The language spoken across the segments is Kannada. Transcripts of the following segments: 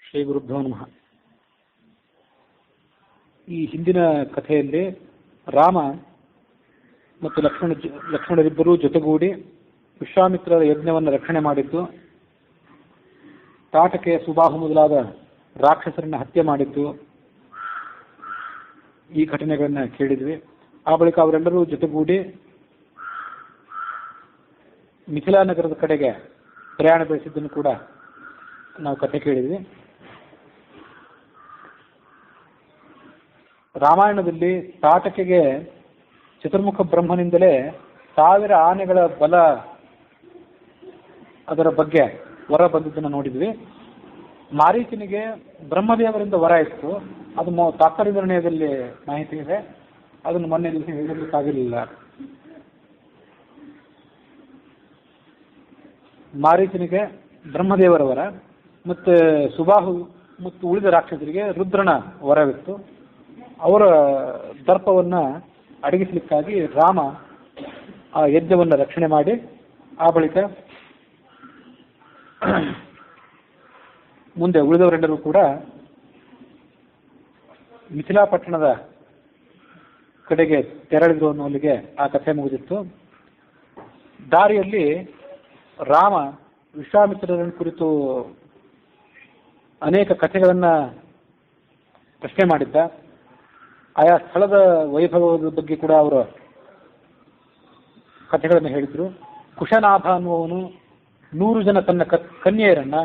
ಶ್ರೀ ಗುರುಭ್ಯೋ ನಮಃ. ಈ ಹಿಂದಿನ ಕಥೆಯಲ್ಲಿ ರಾಮ ಮತ್ತು ಲಕ್ಷ್ಮಣರಿಬ್ಬರೂ ಜೊತೆಗೂಡಿ ವಿಶ್ವಾಮಿತ್ರರ ಯಜ್ಞವನ್ನು ರಕ್ಷಣೆ ಮಾಡಿದ್ದು, ತಾಟಕೆ, ಸುಬಾಹು ಮೊದಲಾದ ರಾಕ್ಷಸರನ್ನ ಹತ್ಯೆ ಮಾಡಿದ್ದು, ಈ ಘಟನೆಗಳನ್ನ ಕೇಳಿದ್ವಿ. ಆ ಬಳಿಕ ಅವರೆಲ್ಲರೂ ಜೊತೆಗೂಡಿ ಮಿಥಿಲಾ ನಗರದ ಕಡೆಗೆ ಪ್ರಯಾಣ ಬೆಳೆಸಿದ್ದನ್ನು ಕೂಡ ನಾವು ಕಥೆ ಕೇಳಿದ್ವಿ. ರಾಮಾಯಣದಲ್ಲಿ ತಾಟಕೆಗೆ ಚತುರ್ಮುಖ ಬ್ರಹ್ಮನಿಂದಲೇ 1000 ಆನೆಗಳ ಬಲ, ಅದರ ಬಗ್ಗೆ ವರ ಬಂದಿದ್ದನ್ನು ನೋಡಿದ್ವಿ. ಮಾರೀಚನಿಗೆ ಬ್ರಹ್ಮದೇವರಿಂದ ವರ ಇತ್ತು, ಅದು ತಾತ್ಪರ್ಯ ನಿರ್ಣಯದಲ್ಲಿ ಮಾಹಿತಿ ಇದೆ, ಅದನ್ನು ಮೊನ್ನೆ ದಿವಸ ಹೇಳಲಿಕ್ಕಾಗಲಿಲ್ಲ. ಮಾರೀಚನಿಗೆ ಬ್ರಹ್ಮದೇವರ ವರ ಮತ್ತು ಸುಬಾಹು ಮತ್ತು ಉಳಿದ ರಾಕ್ಷಸರಿಗೆ ರುದ್ರನ ವರವಿತ್ತು. ಅವರ ದರ್ಪವನ್ನು ಅಡಗಿಸಲಿಕ್ಕಾಗಿ ರಾಮ ಆ ಯಜ್ಞವನ್ನು ರಕ್ಷಣೆ ಮಾಡಿ, ಆ ಬಳಿಕ ಮುಂದೆ ಉಳಿದವರೆಲ್ಲರೂ ಕೂಡ ಮಿಥಿಲಾ ಪಟ್ಟಣದ ಕಡೆಗೆ ತೆರಳಿದ್ರು ಅನ್ನೋಲ್ಲಿಗೆ ಆ ಕಥೆ ಮುಗಿದಿತ್ತು. ದಾರಿಯಲ್ಲಿ ರಾಮ ವಿಶ್ವಾಮಿತ್ರರನ್ನು ಕುರಿತು ಅನೇಕ ಕಥೆಗಳನ್ನು ಪ್ರಶ್ನೆ ಮಾಡಿದ್ದ. ಆಯಾ ಸ್ಥಳದ ವೈಭವದ ಬಗ್ಗೆ ಕೂಡ ಅವರು ಕಥೆಗಳನ್ನು ಹೇಳಿದರು. ಕುಶನಾಭ ಅನ್ನುವವನು 100 ಜನ ತನ್ನ ಕನ್ಯೆಯರನ್ನ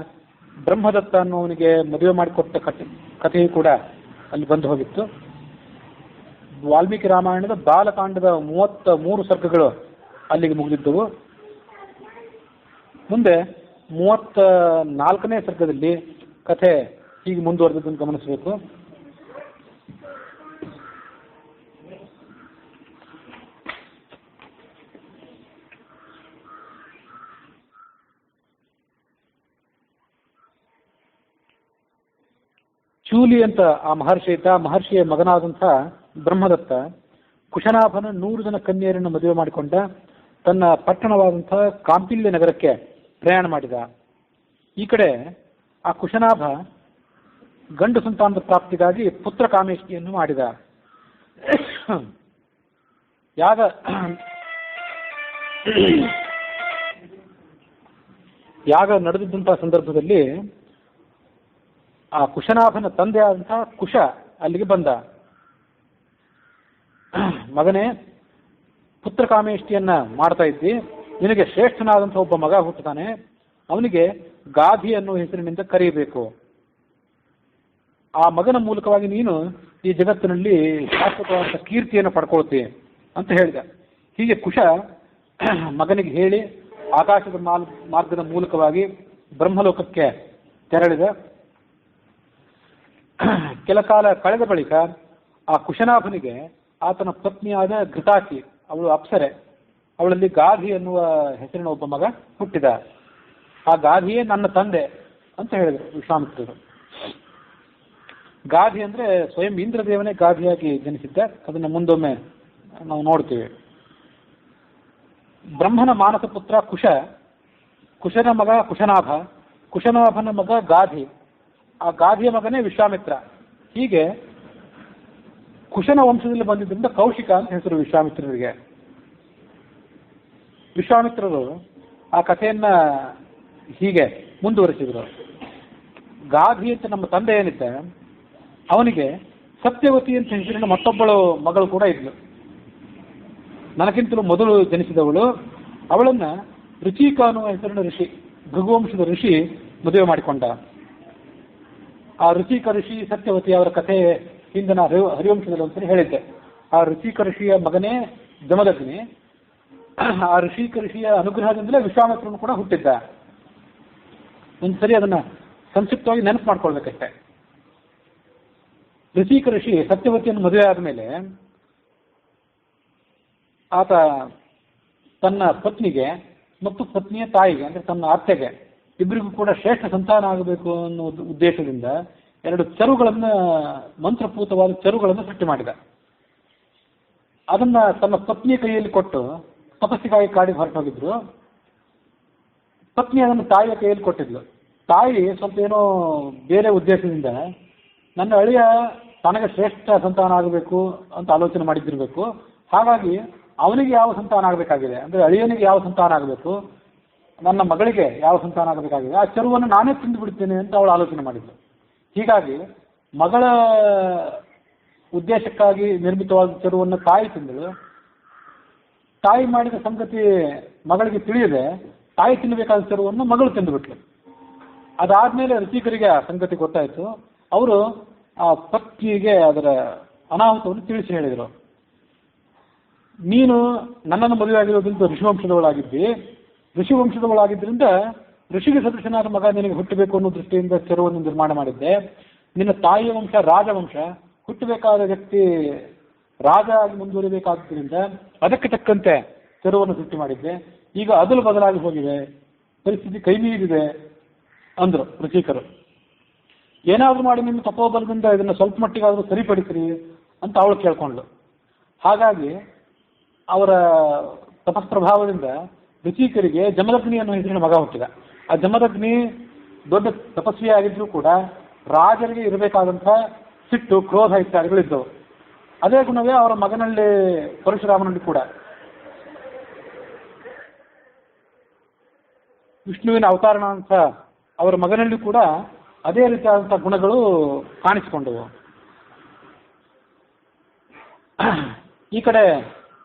ಬ್ರಹ್ಮದತ್ತ ಅನ್ನುವನಿಗೆ ಮದುವೆ ಮಾಡಿಕೊಟ್ಟ ಕಥೆಯು ಕೂಡ ಅಲ್ಲಿ ಬಂದು ಹೋಗಿತ್ತು. ವಾಲ್ಮೀಕಿ ರಾಮಾಯಣದ ಬಾಲಕಾಂಡದ 33 ಸರ್ಗಗಳು ಅಲ್ಲಿಗೆ ಮುಗಿದಿದ್ದವು. ಮುಂದೆ 34ನೇ ಸರ್ಗದಲ್ಲಿ ಕಥೆ ಹೀಗೆ ಮುಂದುವರೆದನ್ನು ಗಮನಿಸಬೇಕು. ಚೂಲಿ ಅಂತ ಆ ಮಹರ್ಷಿ ಇದ್ದ. ಮಹರ್ಷಿಯ ಮಗನಾದಂಥ ಬ್ರಹ್ಮದತ್ತ ಕುಶನಾಭನ 100 ಜನ ಕನ್ಯೆಯರನ್ನು ಮದುವೆ ಮಾಡಿಕೊಂಡ. ತನ್ನ ಪಟ್ಟಣವಾದಂಥ ಕಾಂಪಿಲ್ಯ ನಗರಕ್ಕೆ ಪ್ರಯಾಣ ಮಾಡಿದ. ಈ ಕಡೆ ಆ ಕುಶನಾಭ ಗಂಡು ಸಂತಾನದ ಪ್ರಾಪ್ತಿಗಾಗಿ ಪುತ್ರ ಕಾಮೇಷ್ಟಿಯನ್ನು ಮಾಡಿದ. ಯಾಗ ನಡೆದಿದ್ದಂತಹ ಸಂದರ್ಭದಲ್ಲಿ ಆ ಕುಶನಾಭನ ತಂದೆ ಆದಂತಹ ಕುಶ ಅಲ್ಲಿಗೆ ಬಂದ. ಮಗನೇ, ಪುತ್ರ ಕಾಮೇಷ್ಟಿಯನ್ನ ಮಾಡ್ತಾ ಇದ್ದಿ, ನಿನಗೆ ಶ್ರೇಷ್ಠನಾದಂಥ ಒಬ್ಬ ಮಗ ಹುಟ್ಟುತ್ತಾನೆ, ಅವನಿಗೆ ಗಾಧಿ ಅನ್ನುವ ಹೆಸರಿನಿಂದ ಕರೆಯಬೇಕು. ಆ ಮಗನ ಮೂಲಕವಾಗಿ ನೀನು ಈ ಜಗತ್ತಿನಲ್ಲಿ ಶಾಶ್ವತವಾದ ಕೀರ್ತಿಯನ್ನು ಪಡ್ಕೊಳ್ತೀಯ ಅಂತ ಹೇಳಿದ. ಹೀಗೆ ಕುಶ ಮಗನಿಗೆ ಹೇಳಿ ಆಕಾಶದ ಮಾರ್ಗದ ಮೂಲಕವಾಗಿ ಬ್ರಹ್ಮಲೋಕಕ್ಕೆ ತೆರಳಿದ. ಕೆಲ ಕಾಲ ಕಳೆದ ಬಳಿಕ ಆ ಕುಶನಾಭನಿಗೆ ಆತನ ಪತ್ನಿಯಾದ ಘೃತಾಚಿ, ಅವಳು ಅಪ್ಸರೆ, ಅವಳಲ್ಲಿ ಗಾಧಿ ಎನ್ನುವ ಹೆಸರಿನ ಒಬ್ಬ ಮಗ ಹುಟ್ಟಿದ. ಆ ಗಾಧಿಯೇ ನನ್ನ ತಂದೆ ಅಂತ ಹೇಳಿದರು ವಿಶ್ವಾಮಿತ್ರರು. ಗಾಧಿ ಅಂದ್ರೆ ಸ್ವಯಂ ಇಂದ್ರದೇವನೇ ಗಾಧಿಯಾಗಿ ಜನಿಸಿದ್ದ. ಅದನ್ನು ಮುಂದೊಮ್ಮೆ ನಾವು ನೋಡ್ತೀವಿ. ಬ್ರಹ್ಮನ ಮಾನಸ ಪುತ್ರ ಕುಶ, ಕುಶನ ಮಗ ಕುಶನಾಭ, ಕುಶನಾಭನ ಮಗ ಗಾಧಿ, ಆ ಗಾಧಿಯ ಮಗನೇ ವಿಶ್ವಾಮಿತ್ರ. ಹೀಗೆ ಕುಶನ ವಂಶದಲ್ಲಿ ಬಂದಿದ್ದರಿಂದ ಕೌಶಿಕ ಅಂತ ಹೆಸರು ವಿಶ್ವಾಮಿತ್ರರಿಗೆ. ವಿಶ್ವಾಮಿತ್ರರು ಆ ಕಥೆಯನ್ನ ಹೀಗೆ ಮುಂದುವರಿಸಿದರು. ಗಾಧಿ ಅಂತ ನಮ್ಮ ತಂದೆ ಏನಿದ್ದ, ಅವನಿಗೆ ಸತ್ಯವತಿ ಅಂತ ಹೆಸರಿನ ಮತ್ತೊಬ್ಬಳು ಮಗಳು ಕೂಡ ಇದ್ಲು. ನನಗಿಂತಲೂ ಮೊದಲು ಜನಿಸಿದವಳು. ಅವಳನ್ನ ರುಚಿಕ ಅನ್ನುವ ಹೆಸರಿನ ಋಷಿ, ಭೃಗುವಂಶದ ಋಷಿ ಮದುವೆ ಮಾಡಿಕೊಂಡ. ಆ ರುಚಿಕ ಋಷಿ ಸತ್ಯವತಿ ಅವರ ಕಥೆ ಹಿಂದಿನ ಹರಿವಂಶದಲ್ಲಿ ಒಂದ್ಸರಿ ಹೇಳಿದ್ದೆ. ಆ ರುಚಿಕ ಋಷಿಯ ಮಗನೇ ಜಮದಗ್ನಿ. ಆ ಋಷಿಕ ಋಷಿಯ ಅನುಗ್ರಹದಿಂದಲೇ ವಿಶ್ವಾಮಿತ್ರನು ಕೂಡ ಹುಟ್ಟಿದ್ದ. ಒಂದ್ಸರಿ ಅದನ್ನ ಸಂಕ್ಷಿಪ್ತವಾಗಿ ನೆನಪು ಮಾಡ್ಕೊಳ್ಬೇಕಷ್ಟೆ. ಋಷಿಕ ಋಷಿ ಸತ್ಯವತಿಯನ್ನು ಮದುವೆ ಆದಮೇಲೆ ಆತ ತನ್ನ ಪತ್ನಿಗೆ ಮತ್ತು ಪತ್ನಿಯ ತಾಯಿಗೆ, ಅಂದ್ರೆ ತನ್ನ ಅತ್ತೆಗೆ, ಇಬ್ಬರಿಗೂ ಕೂಡ ಶ್ರೇಷ್ಠ ಸಂತಾನ ಆಗಬೇಕು ಅನ್ನೋ ಉದ್ದೇಶದಿಂದ 2 ಚರುಗಳನ್ನ, ಮಂತ್ರಪೂತವಾದ ಚರುಗಳನ್ನು ಸೃಷ್ಟಿ ಮಾಡಿದ. ಅದನ್ನ ತನ್ನ ಪತ್ನಿಯ ಕೈಯಲ್ಲಿ ಕೊಟ್ಟು ತಪಸ್ಸಿಗಾಗಿ ಕಾಡಿಗೆ ಹೊರಟೋಗಿದ್ರು. ಪತ್ನಿ ಅದನ್ನು ತಾಯಿಯ ಕೈಯಲ್ಲಿ ಕೊಟ್ಟಿದ್ಲು. ತಾಯಿ ಸ್ವಲ್ಪ ಏನೋ ಬೇರೆ ಉದ್ದೇಶದಿಂದ ನನ್ನ ಅಳಿಯ ತನಗೆ ಶ್ರೇಷ್ಠ ಸಂತಾನ ಆಗಬೇಕು ಅಂತ ಆಲೋಚನೆ ಮಾಡಿದ್ದಿರಬೇಕು. ಹಾಗಾಗಿ ಅವನಿಗೆ ಯಾವ ಸಂತಾನ ಆಗಬೇಕಾಗಿದೆ, ಅಂದರೆ ಅಳಿಯನಿಗೆ ಯಾವ ಸಂತಾನ ಆಗಬೇಕು, ನನ್ನ ಮಗಳಿಗೆ ಯಾವ ಸಂತಾನ ಆಗಬೇಕಾಗಿದೆ, ಆ ಚರುವನ್ನು ನಾನೇ ತಿಂದು ಬಿಡ್ತೇನೆ ಅಂತ ಅವಳು ಆಲೋಚನೆ ಮಾಡಿದ್ಳು. ಹೀಗಾಗಿ ಮಗಳ ಉದ್ದೇಶಕ್ಕಾಗಿ ನಿರ್ಮಿತವಾದ ಚರುವನ್ನು ತಾಯಿ ತಿಂದಳು. ತಾಯಿ ಮಾಡಿದ ಸಂಗತಿ ಮಗಳಿಗೆ ತಿಳಿಯದೆ ತಾಯಿ ತಿನ್ನಬೇಕಾದ ಚರುವನ್ನು ಮಗಳು ತಿಂದುಬಿಟ್ಲು. ಅದಾದ್ಮೇಲೆ ಋಷಿಕರಿಗೆ ಆ ಸಂಗತಿ ಗೊತ್ತಾಯಿತು. ಅವರು ಆ ಪತ್ನಿಗೆ ಅದರ ಅನಾಹುತವನ್ನು ತಿಳಿಸಿ ಹೇಳಿದರು. ನೀನು ನನ್ನನ್ನು ಮದುವೆ ಆಗಿರೋದ್ರಿಂದ ಋಷಿವಂಶದವಳಾಗಿದ್ದಿ, ಋಷಿವಂಶದವಳಾಗಿದ್ದರಿಂದ ಋಷಿಗೆ ಸದೃಶನಾದ ಮಗ ನಿನಗೆ ಹುಟ್ಟಬೇಕು ಅನ್ನೋ ದೃಷ್ಟಿಯಿಂದ ಚರುವನ್ನು ನಿರ್ಮಾಣ ಮಾಡಿದ್ದೆ. ನಿನ್ನ ತಾಯಿಯ ವಂಶ ರಾಜವಂಶ, ಹುಟ್ಟಬೇಕಾದ ವ್ಯಕ್ತಿ ರಾಜ ಆಗಿ ಮುಂದುವರಿಬೇಕಾದ್ದರಿಂದ ಅದಕ್ಕೆ ತಕ್ಕಂತೆ ಚರುವನ್ನು ಸೃಷ್ಟಿ ಮಾಡಿದ್ದೆ. ಈಗ ಅದಲು ಬದಲಾಗಿ ಹೋಗಿದೆ, ಪರಿಸ್ಥಿತಿ ಕೈ ಮೀರಿದೆ ಅಂದರು ಋಷಿಕರು. ಏನಾದರೂ ಮಾಡಿ ನಿಮ್ಮ ತಪೋಬಲದಿಂದ ಇದನ್ನು ಸ್ವಲ್ಪ ಮಟ್ಟಿಗಾದರೂ ಸರಿಪಡಿಸ್ರಿ ಅಂತ ಅವಳು ಕೇಳ್ಕೊಂಡ್ಳು. ಹಾಗಾಗಿ ಅವರ ತಪಸ್ಪ್ರಭಾವದಿಂದ ಋಷಿಕರಿಗೆ ಜಮದಗ್ನಿ ಅನ್ನೋ ಹೆಸರಿನ ಮಗ ಹುಟ್ಟಿದ. ಆ ಜಮದಗ್ನಿ ದೊಡ್ಡ ತಪಸ್ವಿ ಆಗಿದ್ರೂ ಕೂಡ ರಾಜರಿಗೆ ಇರಬೇಕಾದಂಥ ಸಿಟ್ಟು, ಕ್ರೋಧ ಇತ್ಯಾದಿಗಳಿದ್ದವು. ಅದೇ ಗುಣವೇ ಅವರ ಮಗನಲ್ಲಿ ಪರಶುರಾಮನಲ್ಲಿ ಕೂಡ. ವಿಷ್ಣುವಿನ ಅವತಾರಣ ಅಂತ ಅವರ ಮಗನಲ್ಲಿ ಕೂಡ ಅದೇ ರೀತಿಯಾದಂಥ ಗುಣಗಳು ಕಾಣಿಸಿಕೊಂಡವು. ಈ ಕಡೆ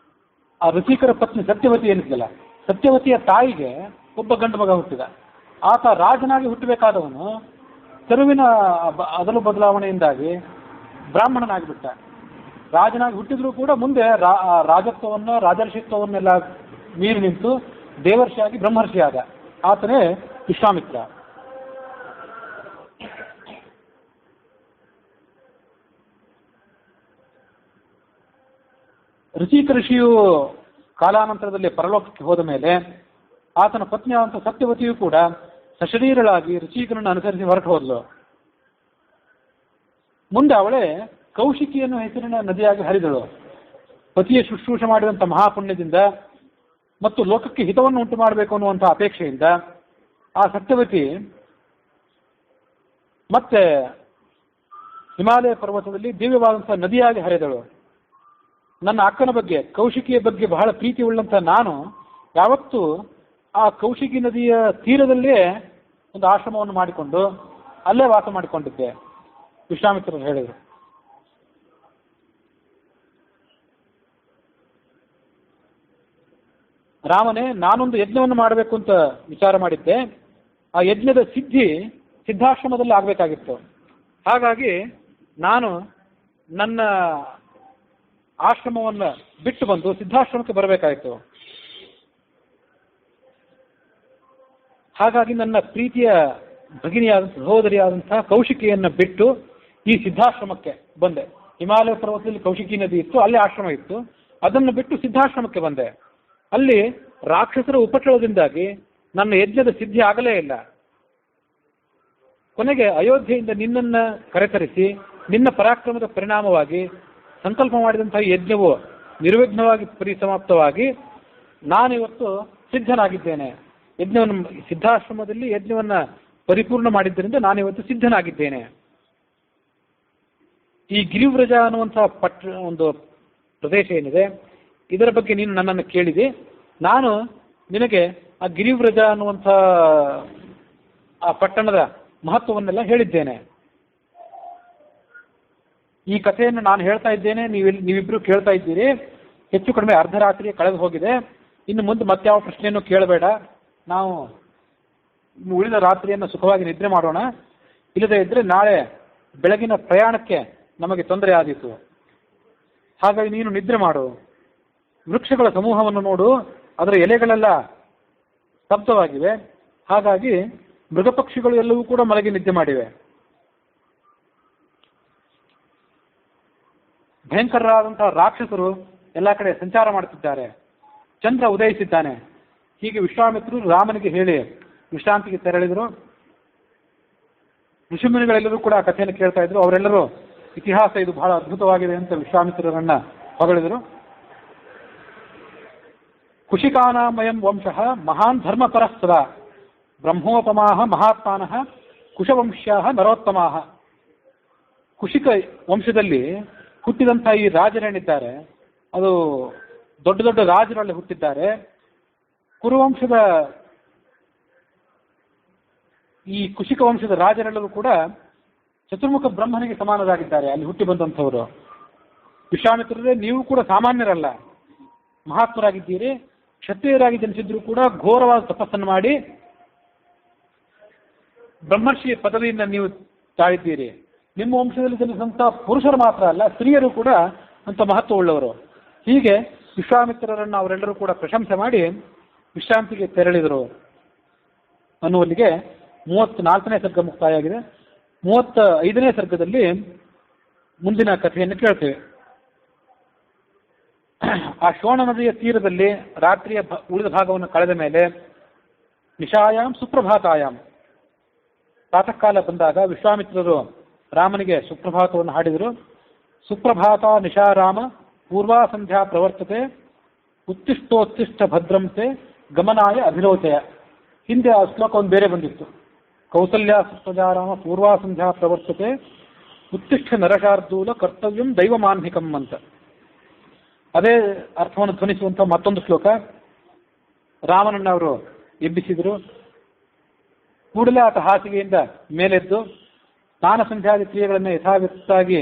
ಆ ಋಷಿಕರ ಪತ್ನಿ ಸತ್ಯವತಿ ಏನಿದ್ದಲ್ಲ, ಸತ್ಯವತಿಯ ತಾಯಿಗೆ ಒಬ್ಬ ಗಂಡು ಮಗ ಹುಟ್ಟಿದ. ಆತ ರಾಜನಾಗಿ ಹುಟ್ಟಬೇಕಾದವನು ಚರುವಿನ ಅದಲು ಬದಲಾವಣೆಯಿಂದಾಗಿ ಬ್ರಾಹ್ಮಣನಾಗಿಬಿಟ್ಟ. ರಾಜನಾಗಿ ಹುಟ್ಟಿದ್ರೂ ಕೂಡ ಮುಂದೆ ರಾಜತ್ವವನ್ನು, ರಾಜರ್ಷಿತ್ವವನ್ನೆಲ್ಲ ಮೀರಿ ನಿಂತು ದೇವರ್ಷಿಯಾಗಿ ಬ್ರಹ್ಮರ್ಷಿ ಆದ. ಆತನೇ ವಿಶ್ವಾಮಿತ್ರ. ಋಷಿಕ ಋಷಿಯು ಕಾಲಾನಂತರದಲ್ಲಿ ಪರಲೋಕಕ್ಕೆ ಹೋದ ಮೇಲೆ ಆತನ ಪತ್ನಿಯಾದಂಥ ಸತ್ಯವತಿಯು ಕೂಡ ಸಶರೀರಳಾಗಿ ಋಷಿಕರನ್ನು ಅನುಸರಿಸಿ ಹೊರಟು ಹೋದ್ಲು. ಮುಂದೆ ಅವಳೇ ಕೌಶಿಕಿಯನ್ನು ಹೆಸರಿನ ನದಿಯಾಗಿ ಹರಿದಳು. ಪತಿಯ ಶುಶ್ರೂಷೆ ಮಾಡಿದಂಥ ಮಹಾಪುಣ್ಯದಿಂದ ಮತ್ತು ಲೋಕಕ್ಕೆ ಹಿತವನ್ನು ಉಂಟು ಮಾಡಬೇಕು ಅನ್ನುವಂಥ ಅಪೇಕ್ಷೆಯಿಂದ ಆ ಸತ್ಯವತಿ ಮತ್ತೆ ಹಿಮಾಲಯ ಪರ್ವತದಲ್ಲಿ ದಿವ್ಯವಾದಂಥ ನದಿಯಾಗಿ ಹರಿದಳು. ನನ್ನ ಅಕ್ಕನ ಬಗ್ಗೆ, ಕೌಶಿಕಿಯ ಬಗ್ಗೆ ಬಹಳ ಪ್ರೀತಿ ಉಳ್ಳಂಥ ನಾನು ಯಾವತ್ತೂ ಆ ಕೌಶಿಕಿ ನದಿಯ ತೀರದಲ್ಲೇ ಒಂದು ಆಶ್ರಮವನ್ನು ಮಾಡಿಕೊಂಡು ಅಲ್ಲೇ ವಾಸ ಮಾಡಿಕೊಂಡಿದ್ದೆ, ವಿಶ್ವಾಮಿತ್ರರು ಹೇಳಿದರು. ರಾಮನೇ, ನಾನೊಂದು ಯಜ್ಞವನ್ನು ಮಾಡಬೇಕು ಅಂತ ವಿಚಾರ ಮಾಡಿದ್ದೆ. ಆ ಯಜ್ಞದ ಸಿದ್ಧಾಶ್ರಮದಲ್ಲಿ ಆಗಬೇಕಾಗಿತ್ತು. ಹಾಗಾಗಿ ನಾನು ನನ್ನ ಆಶ್ರಮವನ್ನು ಬಿಟ್ಟು ಬಂದು ಸಿದ್ಧಾಶ್ರಮಕ್ಕೆ ಬರಬೇಕಾಯಿತು. ಹಾಗಾಗಿ ನನ್ನ ಪ್ರೀತಿಯ ಭಗಿನಿಯಾದಂಥ ಸಹೋದರಿಯಾದಂತಹ ಕೌಶಿಕಿಯನ್ನು ಬಿಟ್ಟು ಈ ಸಿದ್ಧಾಶ್ರಮಕ್ಕೆ ಬಂದೆ. ಹಿಮಾಲಯ ಪರ್ವತದಲ್ಲಿ ಕೌಶಿಕಿ ನದಿ ಇತ್ತು, ಅಲ್ಲಿ ಆಶ್ರಮ ಇತ್ತು. ಅದನ್ನು ಬಿಟ್ಟು ಸಿದ್ಧಾಶ್ರಮಕ್ಕೆ ಬಂದೆ. ಅಲ್ಲಿ ರಾಕ್ಷಸರ ಉಪಟಳದಿಂದಾಗಿ ನನ್ನ ಯಜ್ಞದ ಸಿದ್ಧಿ ಆಗಲೇ ಇಲ್ಲ. ಕೊನೆಗೆ ಅಯೋಧ್ಯೆಯಿಂದ ನಿನ್ನನ್ನು ಕರೆತರಿಸಿ ನಿನ್ನ ಪರಾಕ್ರಮದ ಪರಿಣಾಮವಾಗಿ ಸಂಕಲ್ಪ ಮಾಡಿದಂತಹ ಯಜ್ಞವು ನಿರ್ವಿಘ್ನವಾಗಿ ಪರಿಸಮಾಪ್ತವಾಗಿ ನಾನಿವತ್ತು ಸಿದ್ಧನಾಗಿದ್ದೇನೆ. ಯಜ್ಞವನ್ನು ಸಿದ್ಧಾಶ್ರಮದಲ್ಲಿ ಯಜ್ಞವನ್ನು ಪರಿಪೂರ್ಣ ಮಾಡಿದ್ದರಿಂದ ನಾನಿವತ್ತು ಸಿದ್ಧನಾಗಿದ್ದೇನೆ. ಈ ಗಿರಿವ್ರಜ ಅನ್ನುವಂಥ ಒಂದು ಪ್ರದೇಶ ಏನಿದೆ, ಇದರ ಬಗ್ಗೆ ನೀನು ನನ್ನನ್ನು ಕೇಳಿದೆ. ನಾನು ನಿನಗೆ ಆ ಗಿರಿವ್ರಜ ಅನ್ನುವಂಥ ಆ ಪಟ್ಟಣದ ಮಹತ್ವವನ್ನೆಲ್ಲ ಹೇಳಿದ್ದೇನೆ. ಈ ಕಥೆಯನ್ನು ನಾನು ಹೇಳ್ತಾ ಇದ್ದೇನೆ, ನೀವಿಬ್ಬರು ಕೇಳ್ತಾ ಇದ್ದೀರಿ. ಹೆಚ್ಚು ಕಡಿಮೆ ಅರ್ಧರಾತ್ರಿ ಕಳೆದು ಹೋಗಿದೆ. ಇನ್ನು ಮುಂದೆ ಮತ್ಯಾವ ಪ್ರಶ್ನೆಯನ್ನು ಕೇಳಬೇಡ. ನಾವು ಉಳಿದ ರಾತ್ರಿಯನ್ನು ಸುಖವಾಗಿ ನಿದ್ರೆ ಮಾಡೋಣ. ಇಲ್ಲದೇ ಇದ್ದರೆ ನಾಳೆ ಬೆಳಗಿನ ಪ್ರಯಾಣಕ್ಕೆ ನಮಗೆ ತೊಂದರೆ ಆದೀತು. ಹಾಗಾಗಿ ನೀನು ನಿದ್ರೆ ಮಾಡು. ವೃಕ್ಷಗಳ ಸಮೂಹವನ್ನು ನೋಡು, ಅದರ ಎಲೆಗಳೆಲ್ಲ ಸ್ತಬ್ಧವಾಗಿವೆ. ಹಾಗಾಗಿ ಮೃಗಪಕ್ಷಿಗಳು ಎಲ್ಲವೂ ಕೂಡ ಮಲಗಿ ನಿದ್ದೆ ಮಾಡಿವೆ. ಭಯಂಕರರಾದಂತಹ ರಾಕ್ಷಸರು ಎಲ್ಲ ಕಡೆ ಸಂಚಾರ ಮಾಡುತ್ತಿದ್ದಾರೆ. ಚಂದ್ರ ಉದಯಿಸಿದ್ದಾನೆ. ಹೀಗೆ ವಿಶ್ವಾಮಿತ್ರರು ರಾಮನಿಗೆ ಹೇಳಿ ವಿಶ್ರಾಂತಿಗೆ ತೆರಳಿದರು. ಋಷಿಮುನಿಗಳೆಲ್ಲರೂ ಕೂಡ ಆ ಕಥೆಯನ್ನು ಕೇಳ್ತಾ ಇದ್ರು. ಅವರೆಲ್ಲರೂ ಇತಿಹಾಸ ಇದು ಬಹಳ ಅದ್ಭುತವಾಗಿದೆ ಅಂತ ವಿಶ್ವಾಮಿತ್ರರನ್ನ ಹೊಗಳಿದರು. ಕುಶಿಕಾನಾಮಯಂ ವಂಶಃ ಮಹಾನ್ ಧರ್ಮಪರಃ ಸದಾ ಬ್ರಹ್ಮೋಪಮಾಹ ಮಹಾತ್ಮಾನಃ ಕುಶವಂಶ್ಯಾಹ ನರೋತ್ತಮಾಹ. ಕುಶಿಕ ವಂಶದಲ್ಲಿ ಹುಟ್ಟಿದಂಥ ಈ ರಾಜರೇನಿದ್ದಾರೆ ಅದು ದೊಡ್ಡ ದೊಡ್ಡ ರಾಜರಲ್ಲಿ ಹುಟ್ಟಿದ್ದಾರೆ. ಕುರುವಂಶದ ಈ ಕುಶಿಕ ವಂಶದ ರಾಜರೆಲ್ಲರೂ ಕೂಡ ಚತುರ್ಮುಖ ಬ್ರಹ್ಮನಿಗೆ ಸಮಾನರಾಗಿದ್ದಾರೆ ಅಲ್ಲಿ ಹುಟ್ಟಿ ಬಂದಂಥವರು. ವಿಶ್ವಾಮಿತ್ರರೇ, ನೀವು ಕೂಡ ಸಾಮಾನ್ಯರಲ್ಲ, ಮಹಾತ್ಮರಾಗಿದ್ದೀರಿ. ಕ್ಷತ್ರಿಯರಾಗಿ ಜನಿಸಿದ್ರು ಕೂಡ ಘೋರವಾದ ತಪಸ್ಸನ್ನು ಮಾಡಿ ಬ್ರಹ್ಮರ್ಷಿ ಪದವಿಯಿಂದ ನೀವು ತಾಳಿದ್ದೀರಿ. ನಿಮ್ಮ ವಂಶದಲ್ಲಿ ಜನಿಸಿದಂಥ ಪುರುಷರು ಮಾತ್ರ ಅಲ್ಲ, ಸ್ತ್ರೀಯರು ಕೂಡ ಅಂತ ಮಹತ್ವವುಳ್ಳವರು. ಹೀಗೆ ವಿಶ್ವಾಮಿತ್ರರನ್ನು ಅವರೆಲ್ಲರೂ ಕೂಡ ಪ್ರಶಂಸೆ ಮಾಡಿ ವಿಶ್ರಾಂತಿಗೆ ತೆರಳಿದರು ಅನ್ನುವಲ್ಲಿಗೆ 34ನೇ ಸರ್ಗ ಮುಕ್ತಾಯ ಆಗಿದೆ. 35ನೇ ಸರ್ಗದಲ್ಲಿ ಮುಂದಿನ ಕಥೆಯನ್ನು ಕೇಳ್ತೇವೆ. ಆ ಶೋಣ ನದಿಯ ತೀರದಲ್ಲಿ ರಾತ್ರಿಯ ಉಳಿದ ಭಾಗವನ್ನು ಕಳೆದ ಮೇಲೆ ನಿಶಾಯಾಮ್ ಸುಪ್ರಭಾತಾಯಾಮ್, ಪ್ರಾತಃ ಕಾಲ ಬಂದಾಗ ವಿಶ್ವಾಮಿತ್ರರು ರಾಮನಿಗೆ ಸುಪ್ರಭಾತವನ್ನು ಹಾಡಿದರು. ಸುಪ್ರಭಾತ ನಿಶಾರಾಮ ಪೂರ್ವಾ ಸಂಧ್ಯಾ ಪ್ರವರ್ತತೆ ಉತ್ತಿಷ್ಟೋತ್ತಿಷ್ಟ ಭದ್ರಂತೆ ಗಮನಾಯ ಅಭಿರೋಚಯ. ಹಿಂದೆ ಆ ಶ್ಲೋಕ ಒಂದು ಬೇರೆ ಬಂದಿತ್ತು. ಕೌಸಲ್ಯ ಸುಪ್ರಜಾರಾಮ ಪೂರ್ವಾ ಸಂಧ್ಯಾ ಪ್ರವರ್ತತೆ ಉತ್ತಿಷ್ಠ ನರಶಾರ್ದೂಲ ಕರ್ತವ್ಯಂ ದೈವಮಾನ್ಹಿಕಂ ಅಂತ. ಅದೇ ಅರ್ಥವನ್ನು ಧ್ವನಿಸುವಂಥ ಮತ್ತೊಂದು ಶ್ಲೋಕ. ರಾಮನನ್ನು ಅವರು ಎಬ್ಬಿಸಿದರು. ಕೂಡಲೇ ಆತ ಹಾಸಿಗೆಯಿಂದ ಮೇಲೆದ್ದು ಸ್ನಾನ ಸಂಧ್ಯಾದಿ ಕ್ರಿಯೆಗಳನ್ನು ಯಥಾವತ್ತಾಗಿ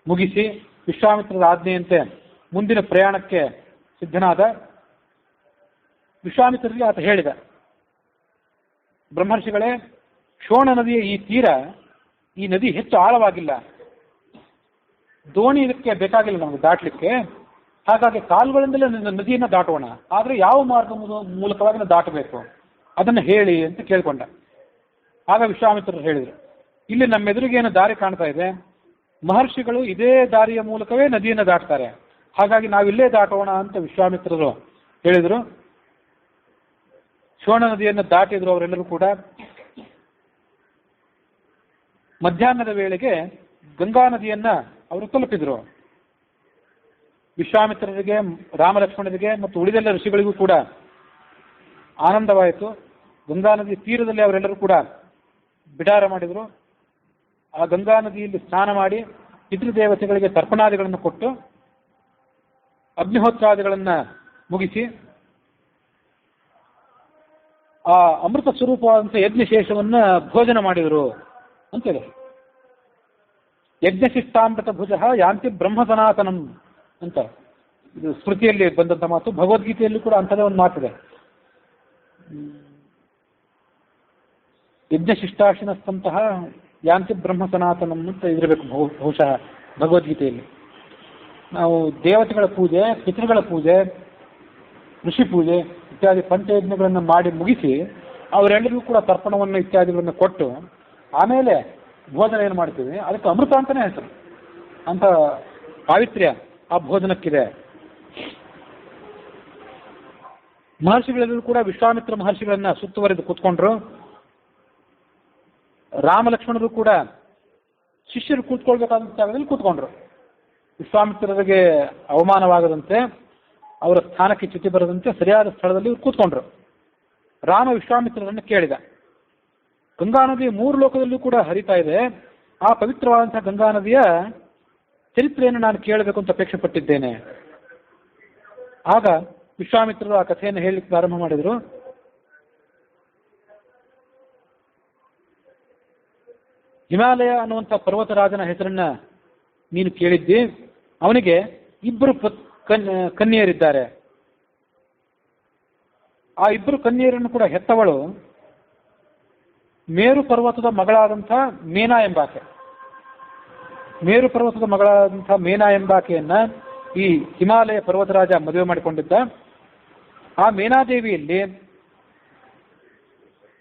ಮುಗಿಸಿ ವಿಶ್ವಾಮಿತ್ರರ ಆಜ್ಞೆಯಂತೆ ಮುಂದಿನ ಪ್ರಯಾಣಕ್ಕೆ ಸಿದ್ಧನಾದ. ವಿಶ್ವಾಮಿತ್ರರಿಗೆ ಆತ ಹೇಳಿದ, ಬ್ರಹ್ಮರ್ಷಿಗಳೇ, ಶೋಣ ನದಿಯ ಈ ತೀರ, ಈ ನದಿ ಹೆಚ್ಚು ಆಳವಾಗಿಲ್ಲ, ದೋಣಿ ಇದಕ್ಕೆ ಬೇಕಾಗಿಲ್ಲ ನಮಗೆ ದಾಟಲಿಕ್ಕೆ. ಹಾಗಾಗಿ ಕಾಲುಗಳಿಂದಲೇ ನದಿಯನ್ನು ದಾಟೋಣ, ಆದರೆ ಯಾವ ಮಾರ್ಗ ಮೂಲಕವಾಗಿ ನಾವು ದಾಟಬೇಕು ಅದನ್ನು ಹೇಳಿ ಅಂತ ಕೇಳಿಕೊಂಡ. ಆಗ ವಿಶ್ವಾಮಿತ್ರರು ಹೇಳಿದರು, ಇಲ್ಲಿ ನಮ್ಮೆದುರಿಗೆ ಏನು ದಾರಿ ಕಾಣ್ತಾ ಇದೆ, ಮಹರ್ಷಿಗಳು ಇದೇ ದಾರಿಯ ಮೂಲಕವೇ ನದಿಯನ್ನು ದಾಟ್ತಾರೆ, ಹಾಗಾಗಿ ನಾವಿಲ್ಲೇ ದಾಟೋಣ ಅಂತ ವಿಶ್ವಾಮಿತ್ರರು ಹೇಳಿದರು. ಶೋಣ ನದಿಯನ್ನು ದಾಟಿದ್ರು ಅವರೆಲ್ಲರೂ ಕೂಡ. ಮಧ್ಯಾಹ್ನದ ವೇಳೆಗೆ ಗಂಗಾ ನದಿಯನ್ನ ಅವರು ತಲುಪಿದರು. ವಿಶ್ವಾಮಿತ್ರರಿಗೆ, ರಾಮಲಕ್ಷ್ಮಣರಿಗೆ ಮತ್ತು ಉಳಿದೆಲ್ಲ ಋಷಿಗಳಿಗೂ ಕೂಡ ಆನಂದವಾಯಿತು. ಗಂಗಾ ನದಿ ತೀರದಲ್ಲಿ ಅವರೆಲ್ಲರೂ ಕೂಡ ಬಿಡಾರ ಮಾಡಿದರು. ಆ ಗಂಗಾ ನದಿಯಲ್ಲಿ ಸ್ನಾನ ಮಾಡಿ ಪಿತೃದೇವತೆಗಳಿಗೆ ತರ್ಪಣಾದಿಗಳನ್ನು ಕೊಟ್ಟು ಅಗ್ನಿಹೋತ್ರಾದಿಗಳನ್ನು ಮುಗಿಸಿ ಆ ಅಮೃತ ಸ್ವರೂಪವಾದಂಥ ಯಜ್ಞಶೇಷವನ್ನು ಭೋಜನ ಮಾಡಿದರು ಅಂತೇಳಿ. ಯಜ್ಞಶಿಷ್ಟಾಮೃತ ಭುಜ ಯಾಂತಿ ಬ್ರಹ್ಮ ಸನಾತನಂ ಅಂತ ಇದು ಸ್ಮೃತಿಯಲ್ಲಿ ಬಂದಂಥ ಮಾತು. ಭಗವದ್ಗೀತೆಯಲ್ಲಿ ಕೂಡ ಅಂಥದೇ ಒಂದು ಮಾತಿದೆ. ಯಜ್ಞಶಿಷ್ಟಾಶಿನಸ್ತಂತಹ ಯಾಂತಿ ಬ್ರಹ್ಮ ಸನಾತನಂ ಅಂತ ಇದಿರಬೇಕು ಬಹುಶಃ ಭಗವದ್ಗೀತೆಯಲ್ಲಿ. ನಾವು ದೇವತೆಗಳ ಪೂಜೆ, ಪಿತೃಗಳ ಪೂಜೆ, ಋಷಿ ಪೂಜೆ ಇತ್ಯಾದಿ ಪಂಚಯಜ್ಞಗಳನ್ನು ಮಾಡಿ ಮುಗಿಸಿ ಅವರೆಲ್ಲರಿಗೂ ಕೂಡ ತರ್ಪಣವನ್ನು ಇತ್ಯಾದಿಗಳನ್ನು ಕೊಟ್ಟು ಆಮೇಲೆ ಭೋಜನ ಏನು ಮಾಡ್ತೀವಿ, ಅದಕ್ಕೆ ಅಮೃತ ಅಂತಲೇ ಹೆಸರು. ಅಂತ ಪಾವಿತ್ರ್ಯ ಆ ಭೋಜನಕ್ಕಿದೆ. ಮಹರ್ಷಿಗಳೆಲ್ಲರೂ ಕೂಡ ವಿಶ್ವಾಮಿತ್ರ ಮಹರ್ಷಿಗಳನ್ನ ಸುತ್ತುವರೆದು ಕೂತ್ಕೊಂಡ್ರು. ರಾಮ ಲಕ್ಷ್ಮಣರು ಕೂಡ ಶಿಷ್ಯರು ಕೂತ್ಕೊಳ್ಬೇಕಾದಂಥ ಜಾಗದಲ್ಲಿ ಕೂತ್ಕೊಂಡ್ರು. ವಿಶ್ವಾಮಿತ್ರರಿಗೆ ಅವಮಾನವಾಗದಂತೆ, ಅವರ ಸ್ಥಾನಕ್ಕೆ ಚ್ಯುತಿ ಬರದಂತೆ ಸರಿಯಾದ ಸ್ಥಳದಲ್ಲಿ ಕೂತ್ಕೊಂಡ್ರು. ರಾಮ ವಿಶ್ವಾಮಿತ್ರರನ್ನು ಕೇಳಿದ, ಗಂಗಾ ನದಿ 3 ಲೋಕದಲ್ಲೂ ಕೂಡ ಹರಿತಾ ಇದೆ, ಆ ಪವಿತ್ರವಾದಂತಹ ಗಂಗಾ ನದಿಯ ಚರಿತ್ರೆಯನ್ನು ನಾನು ಕೇಳಬೇಕು ಅಂತ ಅಪೇಕ್ಷೆ ಪಟ್ಟಿದ್ದೇನೆ. ಆಗ ವಿಶ್ವಾಮಿತ್ರರು ಆ ಕಥೆಯನ್ನು ಹೇಳಲಿಕ್ಕೆ ಪ್ರಾರಂಭ ಮಾಡಿದರು. ಹಿಮಾಲಯ ಅನ್ನುವಂಥ ಪರ್ವತರಾಜನ ಹೆಸರನ್ನ ನೀನು ಕೇಳಿದ್ದಿ. ಅವನಿಗೆ 2 ಕನ್ಯೆಯರಿದ್ದಾರೆ. ಆ 2 ಕನ್ಯೆಯರನ್ನು ಕೂಡ ಹೆತ್ತವಳು ಮೇರು ಪರ್ವತದ ಮಗಳಾದಂಥ ಮೇನಾ ಎಂಬಾಕೆ. ಮೇರು ಪರ್ವತದ ಮಗಳಾದಂಥ ಮೇನಾ ಎಂಬಾಕೆಯನ್ನ ಈ ಹಿಮಾಲಯ ಪರ್ವತರಾಜ ಮದುವೆ ಮಾಡಿಕೊಂಡಿದ್ದ. ಆ ಮೇನಾದೇವಿಯಲ್ಲಿ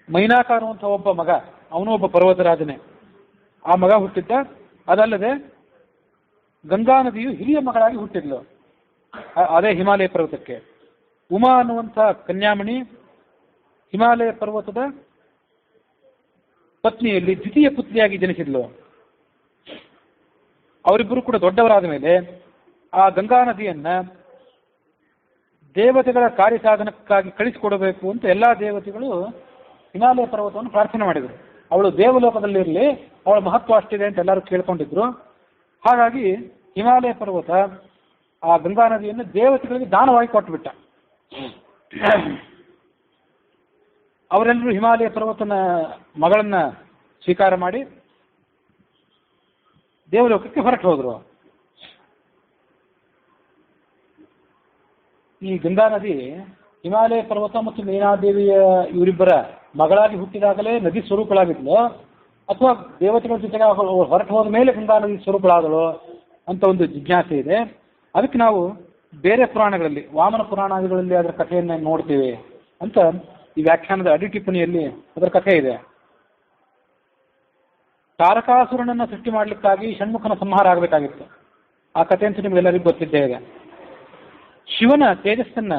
ಮೈನಾಕ ಅನ್ನುವಂಥ ಒಬ್ಬ ಮಗ, ಅವನು ಒಬ್ಬ ಪರ್ವತರಾಜನೇ, ಆ ಮಗ ಹುಟ್ಟಿದ್ದ. ಅದಲ್ಲದೆ ಗಂಗಾ ನದಿಯು ಹಿರಿಯ ಮಗಳಾಗಿ ಹುಟ್ಟಿದ್ಲು ಅದೇ ಹಿಮಾಲಯ ಪರ್ವತಕ್ಕೆ. ಉಮಾ ಅನ್ನುವಂಥ ಕನ್ಯಾಮಣಿ ಹಿಮಾಲಯ ಪರ್ವತದ ಪತ್ನಿಯಲ್ಲಿ ದ್ವಿತೀಯ ಪುತ್ರಿಯಾಗಿ ಜನಿಸಿದ್ಲು. ಅವರಿಬ್ಬರು ಕೂಡ ದೊಡ್ಡವರಾದ ಮೇಲೆ ಆ ಗಂಗಾ ನದಿಯನ್ನ ದೇವತೆಗಳ ಕಾರ್ಯಸಾಧನಕ್ಕಾಗಿ ಕಳಿಸಿಕೊಡಬೇಕು ಅಂತ ಎಲ್ಲಾ ದೇವತೆಗಳು ಹಿಮಾಲಯ ಪರ್ವತವನ್ನು ಪ್ರಾರ್ಥನೆ ಮಾಡಿದರು. ಅವಳು ದೇವಲೋಕದಲ್ಲಿರಲಿ, ಅವಳ ಮಹತ್ವ ಅಷ್ಟಿದೆ ಅಂತ ಎಲ್ಲರೂ ಕೇಳ್ಕೊಂಡಿದ್ರು. ಹಾಗಾಗಿ ಹಿಮಾಲಯ ಪರ್ವತ ಆ ಗಂಗಾ ನದಿಯನ್ನು ದೇವತೆಗಳಿಗೆ ದಾನವಾಗಿ ಕೊಟ್ಟುಬಿಟ್ಟ. ಅವರೆಲ್ಲರೂ ಹಿಮಾಲಯ ಪರ್ವತನ ಮಗಳನ್ನ ಸ್ವೀಕಾರ ಮಾಡಿ ದೇವಲೋಕಕ್ಕೆ ಹೊರಟು ಹೋದರು. ಈ ಗಂಗಾ ನದಿ ಹಿಮಾಲಯ ಪರ್ವತ ಮತ್ತು ಮೀನಾದೇವಿಯ ಇವರಿಬ್ಬರ ಮಗಳಾಗಿ ಹುಟ್ಟಿದಾಗಲೇ ನದಿ ಸ್ವರೂಪಳಾಗಿದ್ಲು, ಅಥವಾ ದೇವತೆಗಳ ಜೊತೆಗೆ ಹೊರಟು ಹೋದ ಮೇಲೆ ಗಂಗಾ ನದಿ ಸ್ವರೂಪಳಾದಳು ಅಂತ ಒಂದು ಜಿಜ್ಞಾಸೆ ಇದೆ. ಅದಕ್ಕೆ ನಾವು ಬೇರೆ ಪುರಾಣಗಳಲ್ಲಿ, ವಾಮನ ಪುರಾಣಗಳಲ್ಲಿ ಅದರ ಕಥೆಯನ್ನು ನೋಡ್ತೇವೆ ಅಂತ ಈ ವ್ಯಾಖ್ಯಾನದ ಅಡಿ ಟಿಪ್ಪಣಿಯಲ್ಲಿ ಅದರ ಕಥೆ ಇದೆ. ತಾರಕಾಸುರನನ್ನು ಸೃಷ್ಟಿ ಮಾಡಲಿಕ್ಕಾಗಿ ಷಣ್ಮುಖನ ಸಂಹಾರ ಆಗಬೇಕಾಗಿತ್ತು. ಆ ಕಥೆ ಅಂತ ನಿಮಗೆಲ್ಲರಿಗೂ ಗೊತ್ತಿದ್ದೇ ಇದೆ. ಶಿವನ ತೇಜಸ್ಸನ್ನ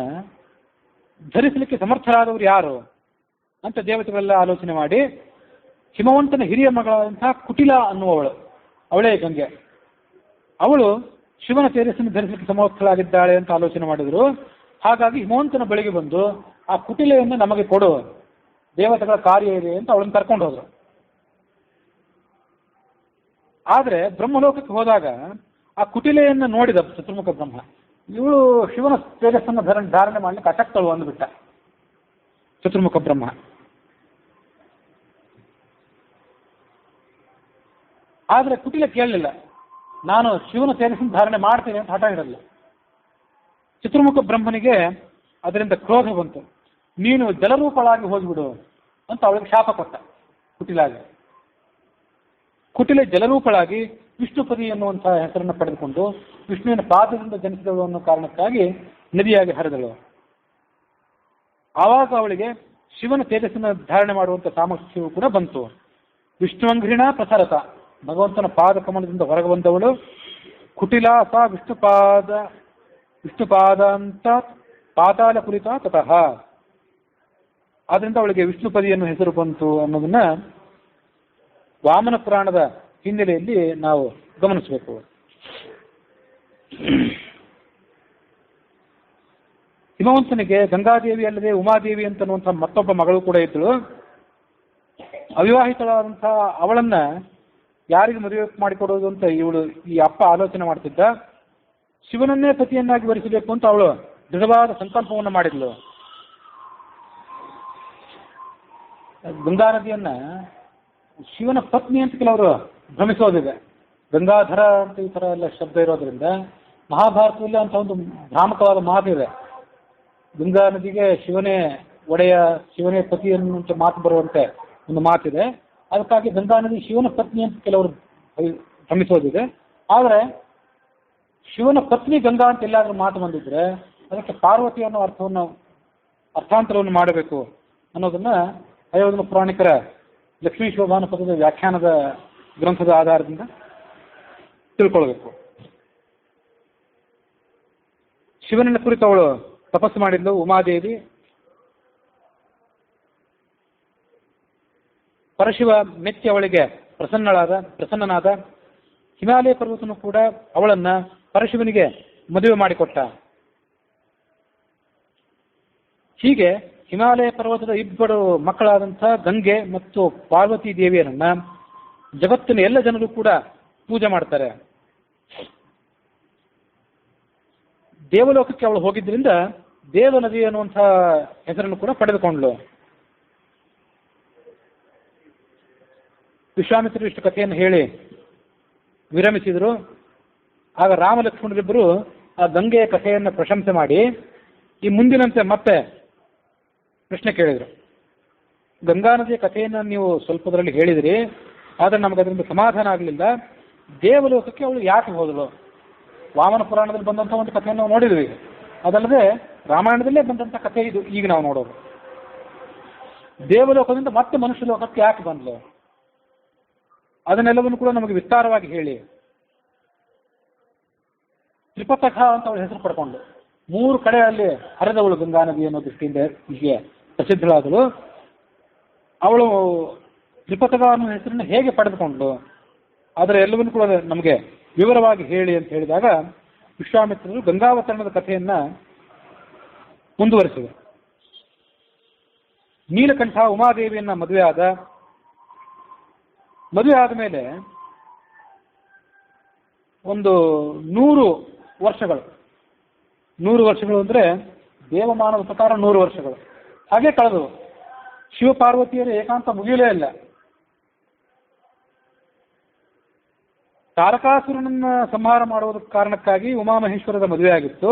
ಧರಿಸಲಿಕ್ಕೆ ಸಮರ್ಥರಾದವರು ಯಾರು ಅಂತ ದೇವತೆಗಳೆಲ್ಲ ಆಲೋಚನೆ ಮಾಡಿ ಹಿಮವಂತನ ಹಿರಿಯ ಮಗಳಾದಂತಹ ಕುಟಿಲ ಅನ್ನುವವಳು, ಅವಳೇ ಗಂಗೆ, ಅವಳು ಶಿವನ ತೇಜಸ್ಸನ್ನು ಧರಿಸಲಿಕ್ಕೆ ಸಮರ್ಥಳಾಗಿದ್ದಾಳೆ ಅಂತ ಆಲೋಚನೆ ಮಾಡಿದ್ರು. ಹಾಗಾಗಿ ಹಿಮವಂತನ ಬಳಿಗೆ ಬಂದು ಆ ಕುಟಿಲೆಯನ್ನು ನಮಗೆ ಕೊಡು, ದೇವತೆಗಳ ಕಾರ್ಯ ಇದೆ ಅಂತ ಅವಳನ್ನು ಕರ್ಕೊಂಡು ಹೋದ್ರು. ಆದರೆ ಬ್ರಹ್ಮಲೋಕಕ್ಕೆ ಹೋದಾಗ ಆ ಕುಟಿಲೆಯನ್ನು ನೋಡಿದ ಚತುರ್ಮುಖ ಬ್ರಹ್ಮ, ಇವಳು ಶಿವನ ತೇಜಸ್ಸನ್ನು ಧಾರಣೆ ಮಾಡಲಿಕ್ಕೆ ಅಶಕ್ತಳು ಅಂದ್ಬಿಟ್ಟ ಚತುರ್ಮುಖ ಬ್ರಹ್ಮ. ಆದರೆ ಕುಟಿಲೆ ಕೇಳಲಿಲ್ಲ, ನಾನು ಶಿವನ ತೇಜಸ್ಸನ್ನು ಧಾರಣೆ ಮಾಡ್ತೇನೆ ಅಂತ ಹಠ ಇರಲಿಲ್ಲ. ಚತುರ್ಮುಖ ಬ್ರಹ್ಮನಿಗೆ ಅದರಿಂದ ಕ್ರೋಧ ಬಂತು. ನೀನು ಜಲರೂಪಳಾಗಿ ಹೋಗಿಬಿಡು ಅಂತ ಅವಳಿಗೆ ಶಾಪ ಕೊಟ್ಟ ಕುಟಿಲಾಗಿ. ಕುಟಿಲೆ ಜಲರೂಪಳಾಗಿ ವಿಷ್ಣುಪದಿ ಎನ್ನುವಂತಹ ಹೆಸರನ್ನು ಪಡೆದುಕೊಂಡು ವಿಷ್ಣುವಿನ ಪಾದದಿಂದ ಜನಿಸಿದಳು ಅನ್ನೋ ಕಾರಣಕ್ಕಾಗಿ ನದಿಯಾಗಿ ಹರಿದಳು. ಆವಾಗ ಅವಳಿಗೆ ಶಿವನ ತೇಜಸ್ಸನ್ನು ಧಾರಣೆ ಮಾಡುವಂಥ ಸಾಮರ್ಥ್ಯವೂ ಕೂಡ ಬಂತು. ವಿಷ್ಣುವಂಘ್ರಿಣ ಪ್ರಸರತ, ಭಗವಂತನ ಪಾದ ಕಮಲದಿಂದ ಹೊರಗೆ ಬಂದವಳು. ಕುಟಿಲ ಸ ವಿಷ್ಣುಪಾದ ಅಂತ ಪಾತಾಳ ಕುರಿತ ತತಃ, ಆದ್ದರಿಂದ ಅವಳಿಗೆ ವಿಷ್ಣುಪದಿ ಅನ್ನೋ ಹೆಸರು ಬಂತು ಅನ್ನೋದನ್ನ ವಾಮನ ಪುರಾಣದ ಹಿನ್ನೆಲೆಯಲ್ಲಿ ನಾವು ಗಮನಿಸಬೇಕು. ಹಿಮವಂತನಿಗೆ ಗಂಗಾದೇವಿ ಅಲ್ಲದೆ ಉಮಾದೇವಿ ಅಂತನ್ನುವಂಥ ಮತ್ತೊಬ್ಬ ಮಗಳು ಕೂಡ ಇದ್ದಳು. ಅವಿವಾಹಿತಳಾದಂತಹ ಅವಳನ್ನ ಯಾರಿಗೆ ಮದುವೆ ಮಾಡಿಕೊಡೋದು ಅಂತ ಈ ಅಪ್ಪ ಆಲೋಚನೆ ಮಾಡ್ತಿದ್ದ. ಶಿವನನ್ನೇ ಪತಿಯನ್ನಾಗಿ ವರಿಸಬೇಕು ಅಂತ ಅವಳು ದೃಢವಾದ ಸಂಕಲ್ಪವನ್ನು ಮಾಡಿದ್ಲು. ಗಂಗಾ ನದಿಯನ್ನ ಶಿವನ ಪತ್ನಿ ಅಂತ ಕೆಲವರು ಭ್ರಮಿಸೋದಿದೆ. ಗಂಗಾಧರ ಅಂತ ಈ ಥರ ಎಲ್ಲ ಶಬ್ದ ಇರೋದ್ರಿಂದ ಮಹಾಭಾರತದಲ್ಲಿ ಅಂತ ಒಂದು ಭ್ರಾಮಕವಾದ ಮಾತಿದೆ. ಗಂಗಾ ನದಿಗೆ ಶಿವನೇ ಒಡೆಯ, ಶಿವನೇ ಪತಿ ಅನ್ನುವಂಥ ಮಾತು ಬರುವಂತೆ ಒಂದು ಮಾತಿದೆ. ಅದಕ್ಕಾಗಿ ಗಂಗಾ ನದಿ ಶಿವನ ಪತ್ನಿ ಅಂತ ಕೆಲವರು ಭ್ರಮಿಸೋದಿದೆ. ಆದರೆ ಶಿವನ ಪತ್ನಿ ಗಂಗಾ ಅಂತ ಎಲ್ಲಾದ್ರೂ ಮಾತು ಬಂದಿದ್ರೆ ಅದಕ್ಕೆ ಪಾರ್ವತಿ ಅನ್ನೋ ಅರ್ಥಾಂತರವನ್ನು ಮಾಡಬೇಕು ಅನ್ನೋದನ್ನ ಅಯೋಧನ ಪುರಾಣಿಕರ ಲಕ್ಷ್ಮೀ ಶೋಭಾನ ಪದದ ವ್ಯಾಖ್ಯಾನದ ಗ್ರಂಥದ ಆಧಾರದಿಂದ ತಿಳ್ಕೊಳ್ಬೇಕು. ಶಿವನನ್ನ ಕುರಿತು ಅವಳು ತಪಸ್ಸು ಮಾಡಿದ್ಲು ಉಮಾದೇವಿ. ಪರಶಿವ ಮೆಚ್ಚಿ ಅವಳಿಗೆ ಪ್ರಸನ್ನನಾದ. ಹಿಮಾಲಯ ಪರ್ವತನು ಕೂಡ ಅವಳನ್ನ ಪರಶಿವನಿಗೆ ಮದುವೆ ಮಾಡಿಕೊಟ್ಟ. ಹೀಗೆ ಹಿಮಾಲಯ ಪರ್ವತದ ಇಬ್ಬರು ಮಕ್ಕಳಾದಂಥ ಗಂಗೆ ಮತ್ತು ಪಾರ್ವತಿ ದೇವಿಯರನ್ನ ಜಗತ್ತಿನ ಎಲ್ಲ ಜನರು ಕೂಡ ಪೂಜೆ ಮಾಡ್ತಾರೆ. ದೇವಲೋಕಕ್ಕೆ ಅವಳು ಹೋಗಿದ್ರಿಂದ ದೇವನದಿ ಅನ್ನುವಂಥ ಹೆಸರನ್ನು ಕೂಡ ಪಡೆದುಕೊಂಡ್ಳು. ವಿಶ್ವಾಮಿತ್ರರು ಇಷ್ಟು ಕಥೆಯನ್ನು ಹೇಳಿ ವಿರಮಿಸಿದರು. ಆಗ ರಾಮ ಲಕ್ಷ್ಮಣರಿಬ್ಬರು ಆ ಗಂಗೆಯ ಕಥೆಯನ್ನು ಪ್ರಶಂಸೆ ಮಾಡಿ ಈ ಮುಂದಿನಂತೆ ಮತ್ತೆ ಪ್ರಶ್ನೆ ಕೇಳಿದರು. ಗಂಗಾ ನದಿಯ ಕಥೆಯನ್ನು ನೀವು ಸ್ವಲ್ಪದರಲ್ಲಿ ಹೇಳಿದಿರಿ, ಆದರೆ ನಮಗೆ ಅದರಿಂದ ಸಮಾಧಾನ ಆಗಲಿಲ್ಲ. ದೇವಲೋಕಕ್ಕೆ ಅವಳು ಯಾಕೆ ಹೋದಳು? ವಾಮನ ಪುರಾಣದಲ್ಲಿ ಬಂದಂಥ ಒಂದು ಕಥೆಯನ್ನು ನಾವು ನೋಡಿದ್ವಿ. ಅದಲ್ಲದೆ ರಾಮಾಯಣದಲ್ಲೇ ಬಂದಂಥ ಕಥೆ ಇದು ಈಗ ನಾವು ನೋಡೋದು. ದೇವಲೋಕದಿಂದ ಮತ್ತೆ ಮನುಷ್ಯ ಲೋಕಕ್ಕೆ ಯಾಕೆ ಬಂದ್ಲು? ಅದನ್ನೆಲ್ಲವನ್ನು ಕೂಡ ನಮಗೆ ವಿಸ್ತಾರವಾಗಿ ಹೇಳಿ. ತ್ರಿಪಥಕ ಅಂತ ಅವಳು ಹೆಸರು ಪಡ್ಕೊಂಡು 3 ಕಡೆ ಅಲ್ಲಿ ಹರಿದವಳು ಗಂಗಾ ನದಿ ಅನ್ನೋ ದೃಷ್ಟಿಯಿಂದ ಹೀಗೆ ಪ್ರಸಿದ್ಧಳಾದಳು. ಅವಳು ತ್ರಿಪಥಕ ಅನ್ನೋ ಹೆಸರನ್ನು ಹೇಗೆ ಪಡೆದುಕೊಂಡ್ಳು ಅದರ ಎಲ್ಲವನ್ನು ಕೂಡ ನಮಗೆ ವಿವರವಾಗಿ ಹೇಳಿ ಅಂತ ಹೇಳಿದಾಗ ವಿಶ್ವಾಮಿತ್ರರು ಗಂಗಾವತರಣದ ಕಥೆಯನ್ನ ಮುಂದುವರಿಸಿದರು. ನೀಲಕಂಠ ಉಮಾದೇವಿಯನ್ನ ಮದುವೆ ಆದ ಮೇಲೆ ಒಂದು 100 ವರ್ಷಗಳು ಅಂದರೆ ದೇವಮಾನದ ಪ್ರಕಾರ 100 ವರ್ಷಗಳು ಹಾಗೆ ಕಳೆದವು. ಶಿವಪಾರ್ವತಿಯರ ಏಕಾಂತ ಮುಗಿಯಲೇ ಇಲ್ಲ. ತಾರಕಾಸುರನನ್ನ ಸಂಹಾರ ಮಾಡುವುದಕ್ಕೆ ಕಾರಣಕ್ಕಾಗಿ ಉಮಾಮಹೇಶ್ವರದ ಮದುವೆ ಆಗಿತ್ತು.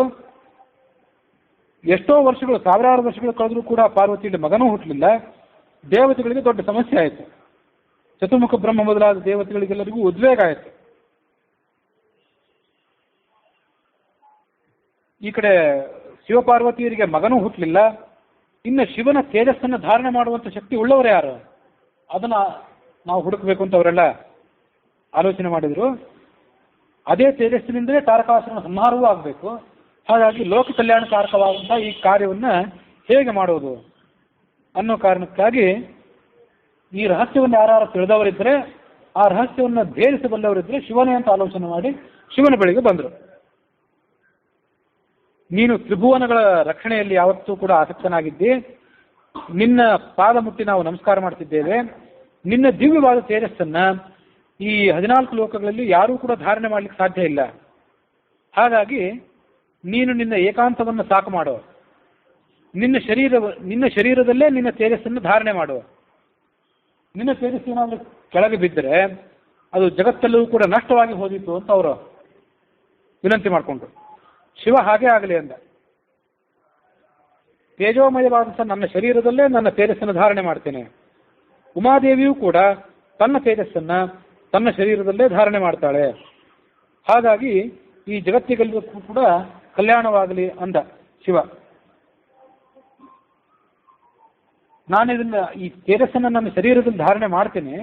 ಎಷ್ಟೋ ವರ್ಷಗಳು, ಸಾವಿರಾರು ವರ್ಷಗಳು ಕಳೆದರೂ ಕೂಡ ಪಾರ್ವತಿಯಲ್ಲಿ ಮಗನೂ ಹುಟ್ಟಲಿಲ್ಲ. ದೇವತೆಗಳಿಗೆ ದೊಡ್ಡ ಸಮಸ್ಯೆ ಆಯಿತು. ಚತುರ್ಮುಖ ಬ್ರಹ್ಮ ಮೊದಲಾದ ದೇವತೆಗಳಿಗೆಲ್ಲರಿಗೂ ಉದ್ವೇಗ ಆಯಿತು. ಈ ಕಡೆ ಶಿವಪಾರ್ವತಿಯರಿಗೆ ಮಗನೂ ಹುಟ್ಟಲಿಲ್ಲ. ಇನ್ನು ಶಿವನ ತೇಜಸ್ಸನ್ನು ಧಾರಣೆ ಮಾಡುವಂಥ ಶಕ್ತಿ ಉಳ್ಳವರು ಯಾರು? ಅದನ್ನು ನಾವು ಹುಡುಕಬೇಕು ಅಂತ ಅವರೆಲ್ಲ ಆಲೋಚನೆ ಮಾಡಿದರು. ಅದೇ ತೇಜಸ್ಸಿನಿಂದಲೇ ತಾರಕಾಸುರನ ಸಂಹಾರವೂ ಆಗಬೇಕು. ಹಾಗಾಗಿ ಲೋಕ ಕಲ್ಯಾಣಕಾರಕವಾದಂಥ ಈ ಕಾರ್ಯವನ್ನು ಹೇಗೆ ಮಾಡೋದು ಅನ್ನೋ ಕಾರಣಕ್ಕಾಗಿ ಈ ರಹಸ್ಯವನ್ನು ಯಾರು ತಿಳಿದವರಿದ್ದರೆ, ಆ ರಹಸ್ಯವನ್ನು ಭೇದಿಸಬಲ್ಲವರಿದ್ದರೆ ಶಿವನೇ ಅಂತ ಆಲೋಚನೆ ಮಾಡಿ ಶಿವನ ಬಳಿಗೆ ಬಂದರು. ನೀನು ತ್ರಿಭುವನಗಳ ರಕ್ಷಣೆಯಲ್ಲಿ ಯಾವತ್ತೂ ಕೂಡ ಆಸಕ್ತನಾಗಿದ್ದಿ. ನಿನ್ನ ಪಾದ ಮುಟ್ಟಿ ನಾವು ನಮಸ್ಕಾರ ಮಾಡ್ತಿದ್ದೇವೆ. ನಿನ್ನ ದಿವ್ಯವಾದ ತೇಜಸ್ಸನ್ನು ಈ 14 ಲೋಕಗಳಲ್ಲಿ ಯಾರೂ ಕೂಡ ಧಾರಣೆ ಮಾಡಲಿಕ್ಕೆ ಸಾಧ್ಯ ಇಲ್ಲ. ಹಾಗಾಗಿ ನೀನು ನಿನ್ನ ಏಕಾಂತವನ್ನು ಸಾಕು ಮಾಡೋ. ನಿನ್ನ ಶರೀರದಲ್ಲೇ ನಿನ್ನ ತೇಜಸ್ಸನ್ನು ಧಾರಣೆ ಮಾಡುವ. ನಿನ್ನ ತೇಜಸ್ಸಿನ ಕೆಳಗೆ ಬಿದ್ದರೆ ಅದು ಜಗತ್ತಲ್ಲೂ ಕೂಡ ನಷ್ಟವಾಗಿ ಹೋದಿತ್ತು ಅಂತ ಅವರು ವಿನಂತಿ ಮಾಡಿಕೊಂಡ್ರು. ಶಿವ ಹಾಗೆ ಆಗಲಿ ಅಂದ. ತೇಜೋಮಯವಾದಂಥ ನನ್ನ ಶರೀರದಲ್ಲೇ ನನ್ನ ತೇಜಸ್ಸನ್ನು ಧಾರಣೆ ಮಾಡ್ತೇನೆ. ಉಮಾದೇವಿಯೂ ಕೂಡ ತನ್ನ ತೇಜಸ್ಸನ್ನು ತನ್ನ ಶರೀರದಲ್ಲೇ ಧಾರಣೆ ಮಾಡ್ತಾಳೆ. ಹಾಗಾಗಿ ಈ ಜಗತ್ತಿಗೆಲ್ಲರಿಗೂ ಕೂಡ ಕಲ್ಯಾಣವಾಗಲಿ ಅಂದ ಶಿವ. ಈ ತೇಜಸ್ಸನ್ನು ನನ್ನ ಶರೀರದಲ್ಲಿ ಧಾರಣೆ ಮಾಡ್ತೇನೆ,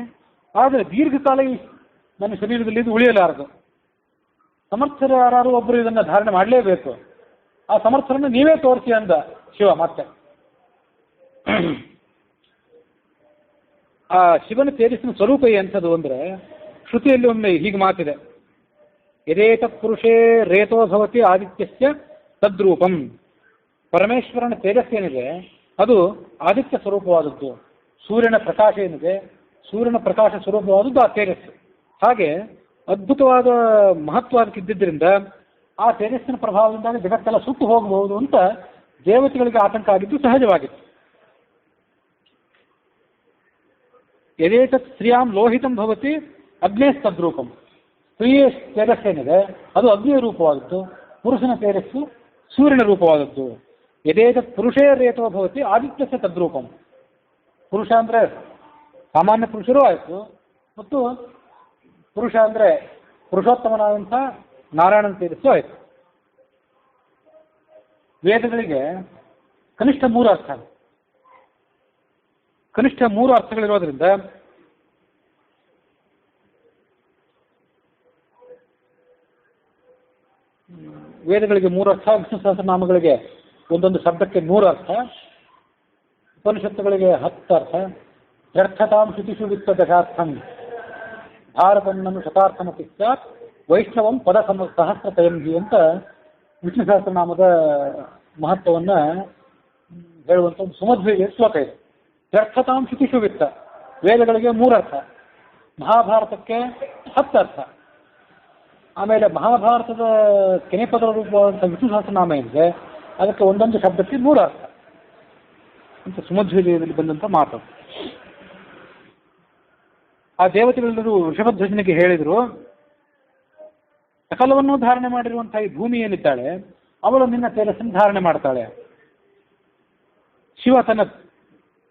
ಆದರೆ ದೀರ್ಘಕಾಲ ನನ್ನ ಶರೀರದಲ್ಲಿ ಇದು ಉಳಿಯಲಾರದು. ಸಮರ್ಥರು ಯಾರು ಒಬ್ಬರು ಇದನ್ನು ಧಾರಣೆ ಮಾಡಲೇಬೇಕು. ಆ ಸಮರ್ಥರನ್ನು ನೀವೇ ತೋರಿಸಿ ಅಂದ ಶಿವ. ಮತ್ತೆ ಆ ಶಿವನ ತೇಜಸ್ಸಿನ ಸ್ವರೂಪ ಎಂಥದ್ದು ಅಂದರೆ, ಶ್ರುತಿಯಲ್ಲಿ ಒಮ್ಮೆ ಹೀಗೆ ಮಾತಿದೆ, ಯದೇತ ಪುರುಷೇ ರೇತೋ ಭವತಿ ಆದಿತ್ಯಸ್ಯ ತದ್ರೂಪಂ. ಪರಮೇಶ್ವರನ ತೇಜಸ್ಸೇನಿದೆ ಅದು ಆದಿತ್ಯ ಸ್ವರೂಪವಾದದ್ದು. ಸೂರ್ಯನ ಪ್ರಕಾಶ ಏನಿದೆ, ಸೂರ್ಯನ ಪ್ರಕಾಶ ಸ್ವರೂಪವಾದದ್ದು ಆ ತೇಜಸ್ಸು. ಹಾಗೆ ಅದ್ಭುತವಾದ ಮಹತ್ವ ಅದಕ್ಕಿದ್ದರಿಂದ ಆ ತೇಜಸ್ಸಿನ ಪ್ರಭಾವದಿಂದಾಗಿ ಜಗತ್ತೆಲ್ಲ ಸುಟ್ಟು ಹೋಗಬಹುದು ಅಂತ ದೇವತೆಗಳಿಗೆ ಆತಂಕ ಆಗಿದ್ದು ಸಹಜವಾಗಿತ್ತು. ಯದೇತತ್ ಸ್ತ್ರೀಯಾಂ ಲೋಹಿತಂ ಭವತಿ ಅಗ್ನೇಯ ತದ್ರೂಪಂ. ಸ್ತ್ರೀಯ ತೇಜಸ್ಸೇನಿದೆ ಅದು ಅಗ್ನಿಯ ರೂಪವಾದದ್ದು, ಪುರುಷನ ತೇಜಸ್ಸು ಸೂರ್ಯನ ರೂಪವಾದದ್ದು. ಯದೇತತ್ ಪುರುಷೇ ರೇತೋ ಭವತಿ ಆದಿತ್ಯಸ್ಯ ತದ್ರೂಪಂ. ಪುರುಷ ಅಂದರೆ ಸಾಮಾನ್ಯ ಪುರುಷರೂ ಆಯಿತು, ಮತ್ತು ಪುರುಷ ಅಂದರೆ ಪುರುಷೋತ್ತಮನಾದಂಥ ನಾರಾಯಣನ ತೇಜಸ್ಸು ಆಯಿತು. ವೇದಗಳಿಗೆ ಕನಿಷ್ಠ 3 ಅರ್ಥ, ಕನಿಷ್ಠ 3 ಅರ್ಥಗಳಿರೋದ್ರಿಂದ ವೇದಗಳಿಗೆ 3 ಅರ್ಥ, ವಿಷ್ಣು ಸಹಸ್ರನಾಮಗಳಿಗೆ ಒಂದೊಂದು ಶಬ್ದಕ್ಕೆ 3 ಅರ್ಥ, ಉಪನಿಷತ್ತುಗಳಿಗೆ 10 ಅರ್ಥ. ವ್ಯರ್ಥತಾಂ ಶ್ರುತಿಷು ವಿತ್ತ ದಶಾರ್ಥಂ ಭಾರತನ್ನನು ಶತಾರ್ಥಮತಿ ಸ್ಯಾತ್ ವೈಷ್ಣವಂ ಪದ ಸಹಸ್ರತಯಂ ಹಿ ಅಂತ ವಿಷ್ಣು ಸಹಸ್ರನಾಮದ ಮಹತ್ವವನ್ನು ಹೇಳುವಂಥ ಒಂದು ಸುಮಧ್ವೀಯ ಶ್ಲೋಕ ಇದೆ. ವ್ಯರ್ಥತಾಂ ಶ್ರುತಿಷು ವಿತ್ತ ವೇದಗಳಿಗೆ 3 ಅರ್ಥ, ಮಹಾಭಾರತಕ್ಕೆ 10 ಅರ್ಥ. ಆಮೇಲೆ ಮಹಾಭಾರತದ ಕೆನೆಪದ ರೂಪವಾದಂಥ ವಿಷ್ಣು ಸಹಸ್ರನಾಮ ಏನಿದೆ ಅದಕ್ಕೆ ಒಂದೊಂದು ಶಬ್ದಕ್ಕೆ 3 ಅರ್ಥ ಅಂತ ಸುಮಧ್ವೀಯದಲ್ಲಿ ಬಂದಂಥ ಮಾತು. ಆ ದೇವತೆಗಳೆಲ್ಲರೂ ವೃಷಭಧ್ವಜನಿಗೆ ಹೇಳಿದರು, ಸಕಲವನ್ನೂ ಧಾರಣೆ ಮಾಡಿರುವಂತಹ ಈ ಭೂಮಿ ಏನಿದ್ದಾಳೆ ಅವಳು ನಿನ್ನ ತೇಜಸ್ಸನ್ನು ಧಾರಣೆ ಮಾಡ್ತಾಳೆ. ಶಿವ ತನ್ನ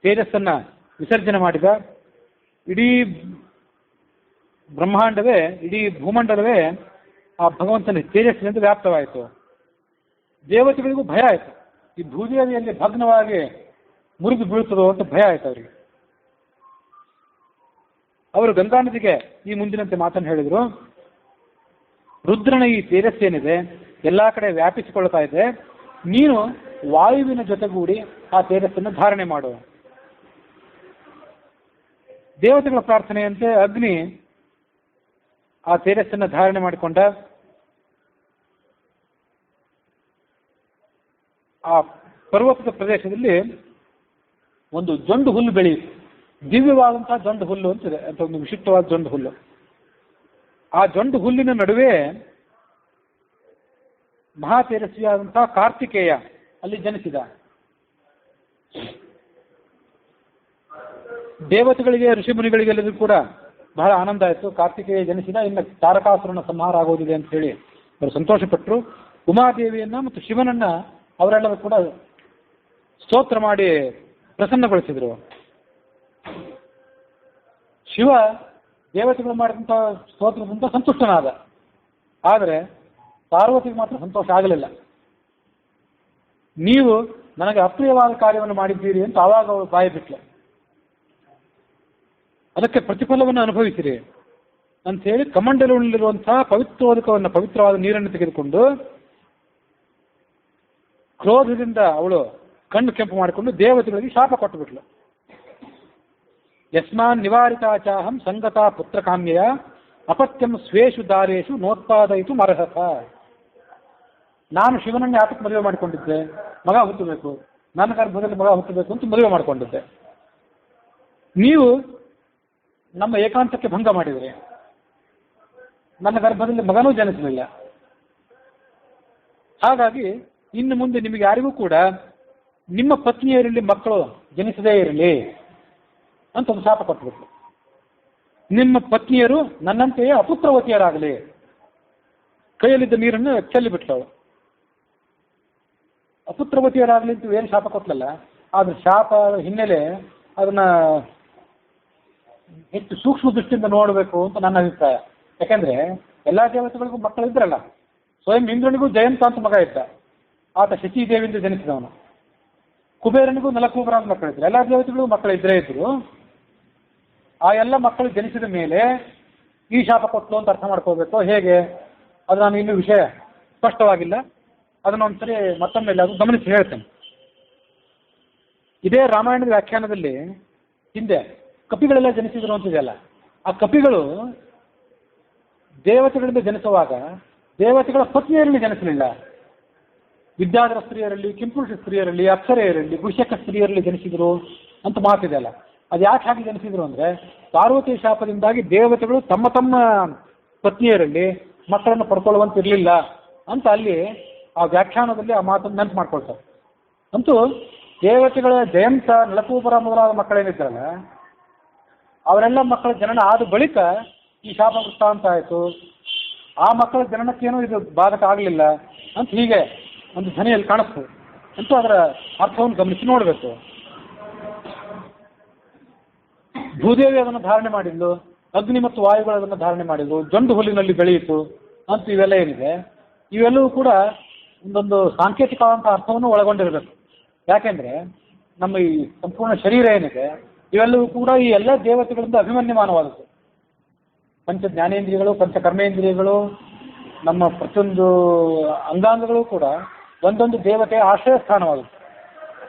ತೇಜಸ್ಸನ್ನು ವಿಸರ್ಜನೆ ಮಾಡಿದ. ಇಡೀ ಬ್ರಹ್ಮಾಂಡವೇ, ಇಡೀ ಭೂಮಂಡಲವೇ ಆ ಭಗವಂತನ ತೇಜಸ್ಸಿನಿಂದ ವ್ಯಾಪ್ತವಾಯಿತು. ದೇವತೆಗಳಿಗೂ ಭಯ ಆಯಿತು, ಈ ಭೂದೇವಿಯಲ್ಲಿ ಭಗ್ನವಾಗಿ ಮುರಿದು ಬೀಳುತ್ತದೋ ಅಂತ ಭಯ ಆಯಿತು ಅವರಿಗೆ. ಅವರು ಗಂಗಾ ನದಿಗೆ ಈ ಮುಂದಿನಂತೆ ಮಾತನ್ನು ಹೇಳಿದರು, ರುದ್ರನ ಈ ತೇಜಸ್ಸೇನಿದೆ ಎಲ್ಲ ಕಡೆ ವ್ಯಾಪಿಸಿಕೊಳ್ತಾ ಇದೆ, ನೀನು ವಾಯುವಿನ ಜೊತೆಗೂಡಿ ಆ ತೇಜಸ್ಸನ್ನು ಧಾರಣೆ ಮಾಡು. ದೇವತೆಗಳ ಪ್ರಾರ್ಥನೆಯಂತೆ ಅಗ್ನಿ ಆ ತೇಜಸ್ಸನ್ನು ಧಾರಣೆ ಮಾಡಿಕೊಂಡ. ಆ ಪರ್ವತದ ಪ್ರದೇಶದಲ್ಲಿ ಒಂದು ಜೊಂಡು ಹುಲ್ಲು ಬೆಳೆಯಿತು. ದಿವ್ಯವಾದಂತಹ ಜೊಂಡು ಹುಲ್ಲು ಅಂತಿದೆ, ಅಂತ ಒಂದು ವಿಶಿಷ್ಟವಾದ ಜೊಂಡು ಹುಲ್ಲು. ಆ ಜೊಂಡು ಹುಲ್ಲಿನ ನಡುವೆ ಮಹಾತೇಜಸ್ವಿಯಾದಂತಹ ಕಾರ್ತಿಕೇಯ ಅಲ್ಲಿ ಜನಿಸಿದ. ದೇವತೆಗಳಿಗೆ, ಋಷಿಮುನಿಗಳಿಗೆಲ್ಲರಿಗೂ ಕೂಡ ಬಹಳ ಆನಂದ ಆಯಿತು. ಕಾರ್ತಿಕೇಯ ಜನಿಸಿದ, ಇನ್ನು ತಾರಕಾಸುರನ ಸಂಹಾರ ಆಗೋದಿದೆ ಅಂತ ಹೇಳಿ ಅವರು ಸಂತೋಷಪಟ್ಟರು. ಉಮಾದೇವಿಯನ್ನ ಮತ್ತು ಶಿವನನ್ನ ಅವರೆಲ್ಲರೂ ಕೂಡ ಸ್ತೋತ್ರ ಮಾಡಿ ಪ್ರಸನ್ನಗೊಳಿಸಿದರು. ಶಿವ ದೇವತೆಗಳು ಮಾಡಿದಂಥ ಸ್ತೋತ್ರದಿಂದ ಸಂತುಷ್ಟನಾದ. ಆದರೆ ಪಾರ್ವತಿಗೆ ಮಾತ್ರ ಸಂತೋಷ ಆಗಲಿಲ್ಲ. ನೀವು ನನಗೆ ಅಪ್ರಿಯವಾದ ಕಾರ್ಯವನ್ನು ಮಾಡಿದ್ದೀರಿ ಅಂತ ಆವಾಗ ಅವಳು ಬಾಯಿ ಬಿಟ್ಲು. ಅದಕ್ಕೆ ಪ್ರತಿಫಲವನ್ನು ಅನುಭವಿಸಿರಿ ಅಂತ ಹೇಳಿ ಕಮಂಡಲುನಲ್ಲಿರುವಂತಹ ಪವಿತ್ರೋದಕವನ್ನು, ಪವಿತ್ರವಾದ ನೀರನ್ನು ತೆಗೆದುಕೊಂಡು ಕ್ರೋಧದಿಂದ ಅವಳು ಕಣ್ಣು ಕೆಂಪು ಮಾಡಿಕೊಂಡು ದೇವತೆಗಳಿಗೆ ಶಾಪ ಕೊಟ್ಟು ಬಿಟ್ಲು. ಯಸ್ಮಾನ್ ನಿವಾರಿತಾಚಾಹಂ ಸಂಗತಾ ಪುತ್ರಕಾಮ್ಯಯ ಅಪತ್ಯಂ ಸ್ವೇಷು ದಾರೇಶು ನೋತ್ಪಾದಯಿತು ಮರಹತ. ನಾನು ಶಿವನನ್ನೇ ಆತಕ್ಕೆ ಮದುವೆ ಮಾಡಿಕೊಂಡಿದ್ದೆ, ಮಗ ಹುಟ್ಟಬೇಕು, ನನ್ನ ಗರ್ಭದಲ್ಲಿ ಮಗ ಹುಟ್ಟಬೇಕು ಅಂತ ಮದುವೆ ಮಾಡಿಕೊಂಡಿದ್ದೆ. ನೀವು ನಮ್ಮ ಏಕಾಂತಕ್ಕೆ ಭಂಗ ಮಾಡಿದ್ರಿ, ನನ್ನ ಗರ್ಭದಲ್ಲಿ ಮಗನೂ ಜನಿಸಲಿಲ್ಲ. ಹಾಗಾಗಿ ಇನ್ನು ಮುಂದೆ ನಿಮಗೆ ಯಾರಿಗೂ ಕೂಡ ನಿಮ್ಮ ಪತ್ನಿಯರಲ್ಲಿ ಮಕ್ಕಳು ಜನಿಸದೇ ಇರಲಿ ಅಂತ ಒಂದು ಶಾಪ ಕೊಟ್ಬಿಟ್ರು. ನಿಮ್ಮ ಪತ್ನಿಯರು ನನ್ನಂತೆಯೇ ಅಪುತ್ರವತಿಯರಾಗಲಿ. ಕೈಯಲ್ಲಿದ್ದ ನೀರನ್ನು ಚೆಲ್ಲಿಬಿಟ್ಲವಳು. ಅಪುತ್ರವತಿಯರಾಗಲಿ ಅಂತ ಏನು ಶಾಪ ಕೊಟ್ಲಲ್ಲ, ಆದ್ರೆ ಶಾಪ ಹಿನ್ನೆಲೆ ಅದನ್ನ ಹೆಚ್ಚು ಸೂಕ್ಷ್ಮ ದೃಷ್ಟಿಯಿಂದ ನೋಡಬೇಕು ಅಂತ ನನ್ನ ಅಭಿಪ್ರಾಯ. ಯಾಕೆಂದ್ರೆ ಎಲ್ಲಾ ದೇವತೆಗಳಿಗೂ ಮಕ್ಕಳು ಇದ್ರಲ್ಲ. ಸ್ವಯಂ ಇಂದ್ರನಿಗೂ ಜಯಂತ ಅಂತ ಮಗ ಇದ್ದ, ಆತ ಶಚಿದೇವಿಯಿಂದ ಜನಿಸಿದವನು. ಕುಬೇರನಿಗೂ ನಲಕೂಬರ ಅಂತ ಮಕ್ಕಳಿದ್ರು. ಎಲ್ಲಾ ದೇವತೆಗಳಿಗೂ ಮಕ್ಕಳು ಇದ್ರೇ ಇದ್ರು. ಆ ಎಲ್ಲ ಮಕ್ಕಳು ಜನಿಸಿದ ಮೇಲೆ ಈ ಶಾಪ ಕೊಟ್ಟಲು ಅಂತ ಅರ್ಥ ಮಾಡ್ಕೋಬೇಕು. ಹೇಗೆ ಅದು ನಾನು ಇನ್ನೂ ವಿಷಯ ಸ್ಪಷ್ಟವಾಗಿಲ್ಲ, ಅದನ್ನೊಂದ್ಸರಿ ಮತ್ತೊಮ್ಮೆ ಅದು ಗಮನಿಸಿ ಹೇಳ್ತೇನೆ. ಇದೇ ರಾಮಾಯಣದ ವ್ಯಾಖ್ಯಾನದಲ್ಲಿ ಹಿಂದೆ ಕಪಿಗಳೆಲ್ಲ ಜನಿಸಿದ್ರು ಅಂತಿದೆಯಲ್ಲ, ಆ ಕಪಿಗಳು ದೇವತೆಗಳಿಂದ ಜನಿಸುವಾಗ ದೇವತೆಗಳ ಪತ್ನಿಯರಲ್ಲಿ ಜನಿಸಲಿಲ್ಲ. ವಿದ್ಯಾಧರ ಸ್ತ್ರೀಯರಲ್ಲಿ, ಕಿಂಪುರುಷ ಸ್ತ್ರೀಯರಲ್ಲಿ, ಅಪ್ಸರೆಯರಲ್ಲಿ, ಪುರುಷಕ ಸ್ತ್ರೀಯರಲ್ಲಿ ಜನಿಸಿದ್ರು ಅಂತ ಮಾತಿದೆಯಲ್ಲ. ಅದು ಯಾಕೆ ಹಾಗೆ ಜನಿಸಿದ್ರು ಅಂದ್ರೆ ಪಾರ್ವತಿ ಶಾಪದಿಂದಾಗಿ ದೇವತೆಗಳು ತಮ್ಮ ತಮ್ಮ ಪತ್ನಿಯರಲ್ಲಿ ಮಕ್ಕಳನ್ನು ಪಡ್ಕೊಳ್ಳುವಂತಿರಲಿಲ್ಲ ಅಂತ ಅಲ್ಲಿ ಆ ವ್ಯಾಖ್ಯಾನದಲ್ಲಿ ಆ ಮಾತನ್ನು ನೆನಪು ಮಾಡ್ಕೊಳ್ತಾರೆ. ಅಂತೂ ದೇವತೆಗಳ ಜಯಂತ, ನಲಕೂಬರ ಮೊದಲಾದ ಮಕ್ಕಳೇನಿದ್ರಲ್ಲ, ಅವರೆಲ್ಲ ಮಕ್ಕಳ ಜನನ ಆದ ಬಳಿಕ ಈ ಶಾಪ ವೃತ್ತಾಂತ ಆಯಿತು. ಆ ಮಕ್ಕಳ ಜನನಕ್ಕೇನೂ ಇದು ಬಾಧಕ ಆಗಲಿಲ್ಲ ಅಂತ ಹೀಗೆ ಒಂದು ಧ್ವನಿಯಲ್ಲಿ ಕಾಣಿಸ್ತು. ಅಂತೂ ಅದರ ಅರ್ಥವನ್ನು ಗಮನಿಸಿ ನೋಡಬೇಕು. ಭೂದೇವಿ ಅದನ್ನು ಧಾರಣೆ ಮಾಡಿದ್ಲು, ಅಗ್ನಿ ಮತ್ತು ವಾಯುಗಳು ಅದನ್ನು ಧಾರಣೆ ಮಾಡಿದ್ವು, ಜೊಂಡು ಹುಲ್ಲಿನಲ್ಲಿ ಬೆಳೆಯಿತು ಅಂತ ಇವೆಲ್ಲ ಏನಿದೆ, ಇವೆಲ್ಲವೂ ಕೂಡ ಒಂದೊಂದು ಸಾಂಕೇತಿಕವಾದಂತಹ ಅರ್ಥವನ್ನು ಒಳಗೊಂಡಿರಬೇಕು. ಯಾಕೆಂದ್ರೆ ನಮ್ಮ ಈ ಸಂಪೂರ್ಣ ಶರೀರ ಏನಿದೆ ಇವೆಲ್ಲವೂ ಕೂಡ ಈ ಎಲ್ಲ ದೇವತೆಗಳಿಂದ ಅಭಿಮನ್ಯಮಾನವಾದದ್ದು. ಪಂಚ ಜ್ಞಾನೇಂದ್ರಿಯಗಳು, ಪಂಚ ಕರ್ಮೇಂದ್ರಿಯಗಳು, ನಮ್ಮ ಪ್ರತಿಯೊಂದು ಅಂಗಾಂಗಗಳು ಕೂಡ ಒಂದೊಂದು ದೇವತೆಯ ಆಶ್ರಯ ಸ್ಥಾನವಾಗುತ್ತೆ.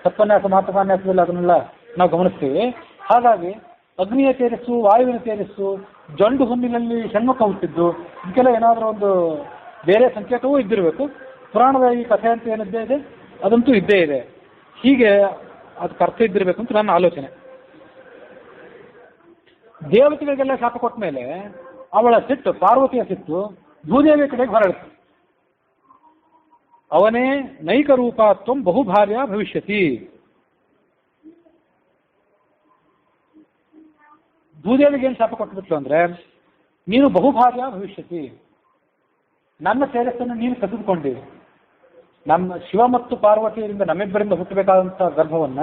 ಸತ್ವನ್ಯಾಸ, ಮಾತೃಕಾನ್ಯಾಸದಲ್ಲಿ ಅದನ್ನೆಲ್ಲ ನಾವು ಗಮನಿಸ್ತೀವಿ. ಹಾಗಾಗಿ ಅಗ್ನಿಯ ತೇಜಸ್ಸು, ವಾಯುವಿನ ತೇಜಸ್ಸು, ಜೊಂಡು ಹುಲ್ಲಿನಲ್ಲಿ ಷಣ್ಮುಖ ಹುಟ್ಟಿದ್ದು, ಇದಕ್ಕೆಲ್ಲ ಏನಾದರೂ ಒಂದು ಬೇರೆ ಸಂಕೇತವೂ ಇದ್ದಿರಬೇಕು. ಪುರಾಣದ ಈ ಕಥೆ ಅಂತ ಏನಿದ್ದೇ ಇದೆ ಅದಂತೂ ಇದ್ದೇ ಇದೆ. ಹೀಗೆ ಅದಕ್ಕೆ ಅರ್ಥ ಇದ್ದಿರಬೇಕು ಅಂತ ನನ್ನ ಆಲೋಚನೆ. ದೇವತೆಗಳಿಗೆಲ್ಲ ಶಾಪ ಕೊಟ್ಟ ಮೇಲೆ ಅವಳ ಸಿಟ್ಟು, ಪಾರ್ವತಿಯ ಸಿಟ್ಟು ಭೂದೇವಿಯ ಕಡೆಗೆ ಹೊರಳಿತು. ಅವನೇ ನೈಕ ರೂಪಾತ್ವಂ ಬಹುಭಾರ್ಯ ಭವಿಷ್ಯತಿ. ಭೂದೇವಿಗೆ ಏನು ಶಾಪ ಕೊಟ್ಬಿಟ್ಲು ಅಂದ್ರೆ, ನೀನು ಬಹುಭಾರ್ಯ ಭವಿಷ್ಯತಿ, ನನ್ನ ತೇಜಸ್ಸನ್ನು ನೀನು ಕಸಿದುಕೊಂಡಿ. ನಮ್ಮ ಶಿವ ಮತ್ತು ಪಾರ್ವತಿಯರಿಂದ ನಮ್ಮಿಬ್ಬರಿಂದ ಹುಟ್ಟಬೇಕಾದಂತಹ ಗರ್ಭವನ್ನ,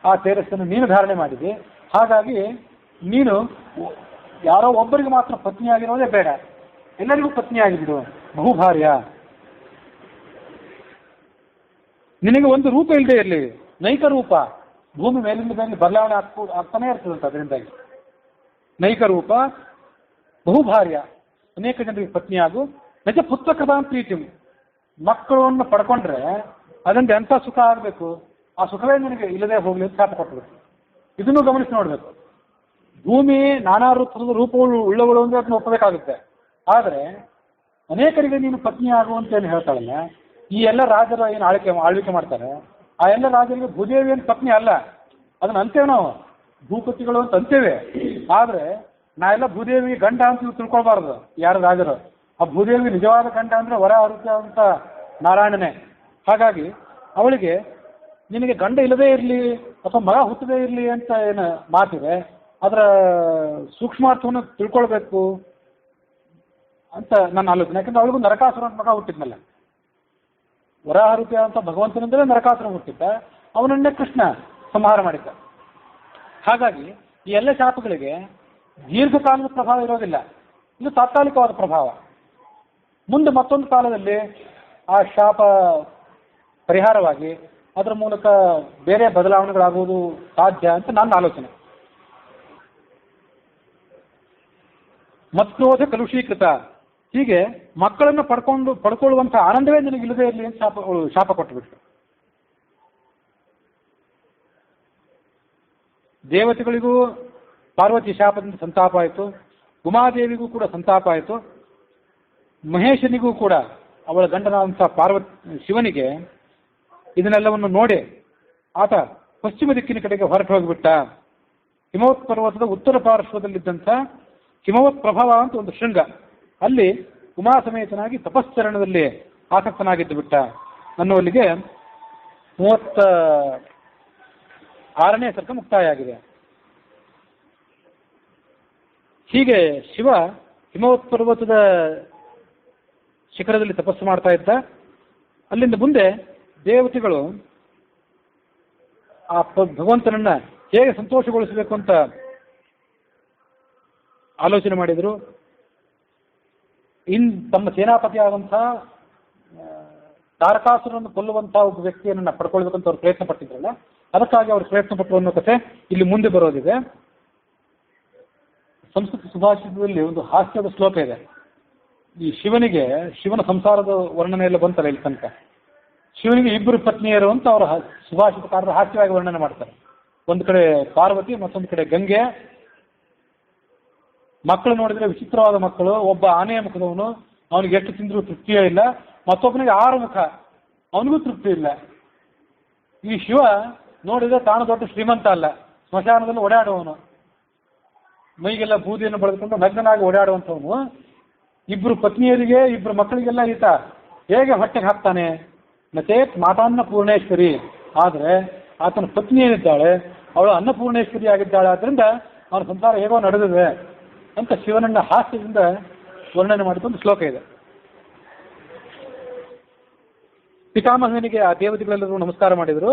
ಆ ತೇಜಸ್ಸನ್ನು ನೀನು ಧಾರಣೆ ಮಾಡಿದೆ. ಹಾಗಾಗಿ ನೀನು ಯಾರೋ ಒಬ್ಬರಿಗೆ ಮಾತ್ರ ಪತ್ನಿಯಾಗಿರೋದೇ ಬೇಡ, ಎಲ್ಲರಿಗೂ ಪತ್ನಿಯಾಗಿಬಿಡು, ಬಹುಭಾರ್ಯ. ನಿನಗೆ ಒಂದು ರೂಪ ಇಲ್ಲದೆ ಇರಲಿ, ನೈಕ ರೂಪ. ಭೂಮಿ ಮೇಲಿಂದ ಮೇಲೆ ಬದಲಾವಣೆ ಆಗ್ತಾನೆ ಇರ್ತದಂತ. ಅದರಿಂದಾಗಿ ನೈಕ ರೂಪ, ಬಹುಭಾರ್ಯ, ಅನೇಕ ಜನರಿಗೆ ಪತ್ನಿಯಾಗು. ನಿಜ ಪುತ್ರ ಕಥಾ ಪ್ರೀತಿ, ಮಕ್ಕಳನ್ನು ಪಡ್ಕೊಂಡ್ರೆ ಅದರಿಂದ ಎಂಥ ಸುಖ ಆಗಬೇಕು, ಆ ಸುಖವೇ ನಿನಗೆ ಇಲ್ಲದೆ ಹೋಗ್ಲಿ ಅಂತ ಶಾಪ ಕೊಟ್ಟಬೇಕು. ಇದನ್ನು ಗಮನಿಸಿ ನೋಡಬೇಕು. ಭೂಮಿ ನಾನಾ ರೂಪಗಳು ಉಳ್ಳವಳು ಅಂದ್ರೆ ಅದನ್ನು ಒಪ್ಪಬೇಕಾಗುತ್ತೆ. ಆದರೆ ಅನೇಕರಿಗೆ ನೀನು ಪತ್ನಿ ಆಗುವಂತ ಏನು ಹೇಳ್ತಾಳಲ್ಲ, ಈ ಎಲ್ಲ ರಾಜರ ಏನು ಆಳ್ವಿಕೆ ಮಾಡ್ತಾರೆ, ಆ ಎಲ್ಲ ರಾಜರಿಗೆ ಭೂದೇವಿ ಏನು ಪತ್ನಿ ಅಲ್ಲ, ಅದನ್ನ ಅಂತೇವೆ ನಾವು, ಭೂಪತಿಗಳು ಅಂತ ಅಂತೇವೆ. ಆದರೆ ನಾ ಎಲ್ಲ ಭೂದೇವಿಗೆ ಗಂಡ ಅಂತ ನೀವು ತಿಳ್ಕೊಳ್ಬಾರ್ದು. ಯಾರು ರಾಜರು ಆ ಭೂದೇವಿಗೆ ನಿಜವಾದ ಗಂಡ ಅಂದರೆ ವರ ಆರುತ್ತೆ ಅಂತ ನಾರಾಯಣನೇ. ಹಾಗಾಗಿ ಅವಳಿಗೆ ನಿನಗೆ ಗಂಡ ಇಲ್ಲದೇ ಇರಲಿ ಅಥವಾ ಮಗ ಹುಟ್ಟದೇ ಇರಲಿ ಅಂತ ಏನು ಮಾತಿದೆ, ಅದರ ಸೂಕ್ಷ್ಮಾರ್ಥವನ್ನು ತಿಳ್ಕೊಳ್ಬೇಕು ಅಂತ ನನ್ನ ಆಲೋಚನೆ. ಯಾಕಂದ್ರೆ ಅವಳಿಗೂ ನರಕಾಸುರ ಅಂತ ಮಗ ಹುಟ್ಟಿದ್ನಲ್ಲ, ವರಾಹರೂಪಿ ಅಂತ ಭಗವಂತನಿಂದಲೇ ನರಕಾಸುರ ಹುಟ್ಟಿದ್ದ, ಅವನನ್ನೇ ಕೃಷ್ಣ ಸಂಹಾರ ಮಾಡಿದ್ದ. ಹಾಗಾಗಿ ಈ ಎಲ್ಲ ಶಾಪಗಳಿಗೆ ದೀರ್ಘಕಾಲದ ಪ್ರಭಾವ ಇರೋದಿಲ್ಲ, ಇದು ತಾತ್ಕಾಲಿಕವಾದ ಪ್ರಭಾವ. ಮುಂದೆ ಮತ್ತೊಂದು ಕಾಲದಲ್ಲಿ ಆ ಶಾಪ ಪರಿಹಾರವಾಗಿ ಅದರ ಮೂಲಕ ಬೇರೆ ಬದಲಾವಣೆಗಳಾಗುವುದು ಸಾಧ್ಯ ಅಂತ ನನ್ನ ಆಲೋಚನೆ. ಮತ್ಕ್ರೋಧ ಕಲುಷೀಕೃತ, ಹೀಗೆ ಮಕ್ಕಳನ್ನು ಪಡ್ಕೊಳ್ಳುವಂಥ ಆನಂದವೇ ನಿನಗಿಲ್ಲದೆ ಇರಲಿ ಅಂತ ಶಾಪ ಕೊಟ್ಟುಬಿಟ್ರು. ದೇವತೆಗಳಿಗೂ ಪಾರ್ವತಿ ಶಾಪದಿಂದ ಸಂತಾಪ ಆಯಿತು, ಉಮಾದೇವಿಗೂ ಕೂಡ ಸಂತಾಪ ಆಯಿತು, ಮಹೇಶನಿಗೂ ಕೂಡ ಅವಳ ಗಂಡನಾದಂಥ ಶಿವನಿಗೆ ಇದನ್ನೆಲ್ಲವನ್ನು ನೋಡಿ ಆತ ಪಶ್ಚಿಮ ದಿಕ್ಕಿನ ಕಡೆಗೆ ಹೊರಟು ಹೋಗಿಬಿಟ್ಟ. ಹಿಮವತ್ ಪರ್ವತದ ಉತ್ತರ ಪಾರ್ಶ್ವದಲ್ಲಿದ್ದಂಥ ಹಿಮವತ್ ಪ್ರಭಾವ ಅಂತ ಒಂದು ಶೃಂಗ, ಅಲ್ಲಿ ಉಮಾ ಸಮೇತನಾಗಿ ತಪಶ್ಚರಣದಲ್ಲಿ ಆಸಕ್ತನಾಗಿದ್ದು ಬಿಟ್ಟ ಅನ್ನುವಲ್ಲಿಗೆ 36ನೇ ಸರ್ಗ ಮುಕ್ತಾಯ ಆಗಿದೆ. ಹೀಗೆ ಶಿವ ಹಿಮವತ್ ಪರ್ವತದ ಶಿಖರದಲ್ಲಿ ತಪಸ್ಸು ಮಾಡ್ತಾ ಇದ್ದ. ಅಲ್ಲಿಂದ ಮುಂದೆ ದೇವತೆಗಳು ಆ ಭಗವಂತನನ್ನ ಹೇಗೆ ಸಂತೋಷಗೊಳಿಸಬೇಕು ಅಂತ ಆಲೋಚನೆ ಮಾಡಿದರು. ತಮ್ಮ ಸೇನಾಪತಿ ಆದಂತಹ ತಾರಕಾಸುರನ್ನು ಕೊಲ್ಲುವಂತಹ ಒಬ್ಬ ವ್ಯಕ್ತಿಯನ್ನು ಪಡ್ಕೊಳ್ಬೇಕಂತ ಅವ್ರು ಪ್ರಯತ್ನ ಪಟ್ಟಿದ್ರಲ್ಲ, ಅದಕ್ಕಾಗಿ ಅವರು ಪ್ರಯತ್ನ ಪಟ್ಟರು ಅನ್ನೋ ಕಥೆ ಇಲ್ಲಿ ಮುಂದೆ ಬರೋದಿದೆ. ಸಂಸ್ಕೃತ ಸುಭಾಷಿತದಲ್ಲಿ ಒಂದು ಹಾಸ್ಯದ ಶ್ಲೋಕ ಇದೆ. ಈ ಶಿವನ ಸಂಸಾರದ ವರ್ಣನೆ ಎಲ್ಲ ಬಂತಲ್ಲ ಇಲ್ಲಿ ತನಕ. ಶಿವನಿಗೆ 2 ಪತ್ನಿಯರು ಅಂತ ಅವರ ಸುಭಾಷಿತಕಾರರು ಹಾಸ್ಯವಾಗಿ ವರ್ಣನೆ ಮಾಡ್ತಾರೆ. ಒಂದು ಕಡೆ ಪಾರ್ವತಿ, ಮತ್ತೊಂದು ಕಡೆ ಗಂಗೆ. ಮಕ್ಕಳು ನೋಡಿದ್ರೆ ವಿಚಿತ್ರವಾದ ಮಕ್ಕಳು. ಒಬ್ಬ ಆನೆಯ ಮುಖದವನು, ಅವನಿಗೆ ಎಷ್ಟು ತಿಂದರೂ ತೃಪ್ತಿಯೇ ಇಲ್ಲ. ಮತ್ತೊಬ್ಬನಿಗೆ 6 ಮುಖ, ಅವನಿಗೂ ತೃಪ್ತಿ ಇಲ್ಲ. ಈ ಶಿವ ನೋಡಿದ್ರೆ ತಾನು ದೊಡ್ಡ ಶ್ರೀಮಂತ ಅಲ್ಲ, ಸ್ಮಶಾನದಲ್ಲಿ ಓಡಾಡುವವನು, ಮೈಗೆಲ್ಲ ಬೂದಿಯನ್ನು ಬಳೆದುಕೊಂಡು ನಗ್ನನಾಗಿ ಓಡಾಡುವಂಥವನು. 2 ಪತ್ನಿಯರಿಗೆ 2 ಮಕ್ಕಳಿಗೆಲ್ಲ ಈತ ಹೇಗೆ ಹೊಟ್ಟೆಗೆ ಹಾಕ್ತಾನೆ? ಮತ್ತೆ ಮಾತಾನ್ನ ಪೂರ್ಣೇಶ್ವರಿ, ಆದರೆ ಆತನ ಪತ್ನಿ ಏನಿದ್ದಾಳೆ ಅವಳು ಅನ್ನಪೂರ್ಣೇಶ್ವರಿ ಆಗಿದ್ದಾಳೆ. ಆದ್ರಿಂದ ಅವನ ಸಂಸಾರ ಹೇಗೋ ನಡೆದಿದೆ ಅಂತ ಶಿವನನ್ನ ಹಾಸ್ಯದಿಂದ ವರ್ಣನೆ ಮಾಡಿಕೊಂಡು ಶ್ಲೋಕ ಇದೆ. ಪಿತಾಮಹನಿಗೆ ಆ ದೇವತೆಗಳೆಲ್ಲರೂ ನಮಸ್ಕಾರ ಮಾಡಿದರು.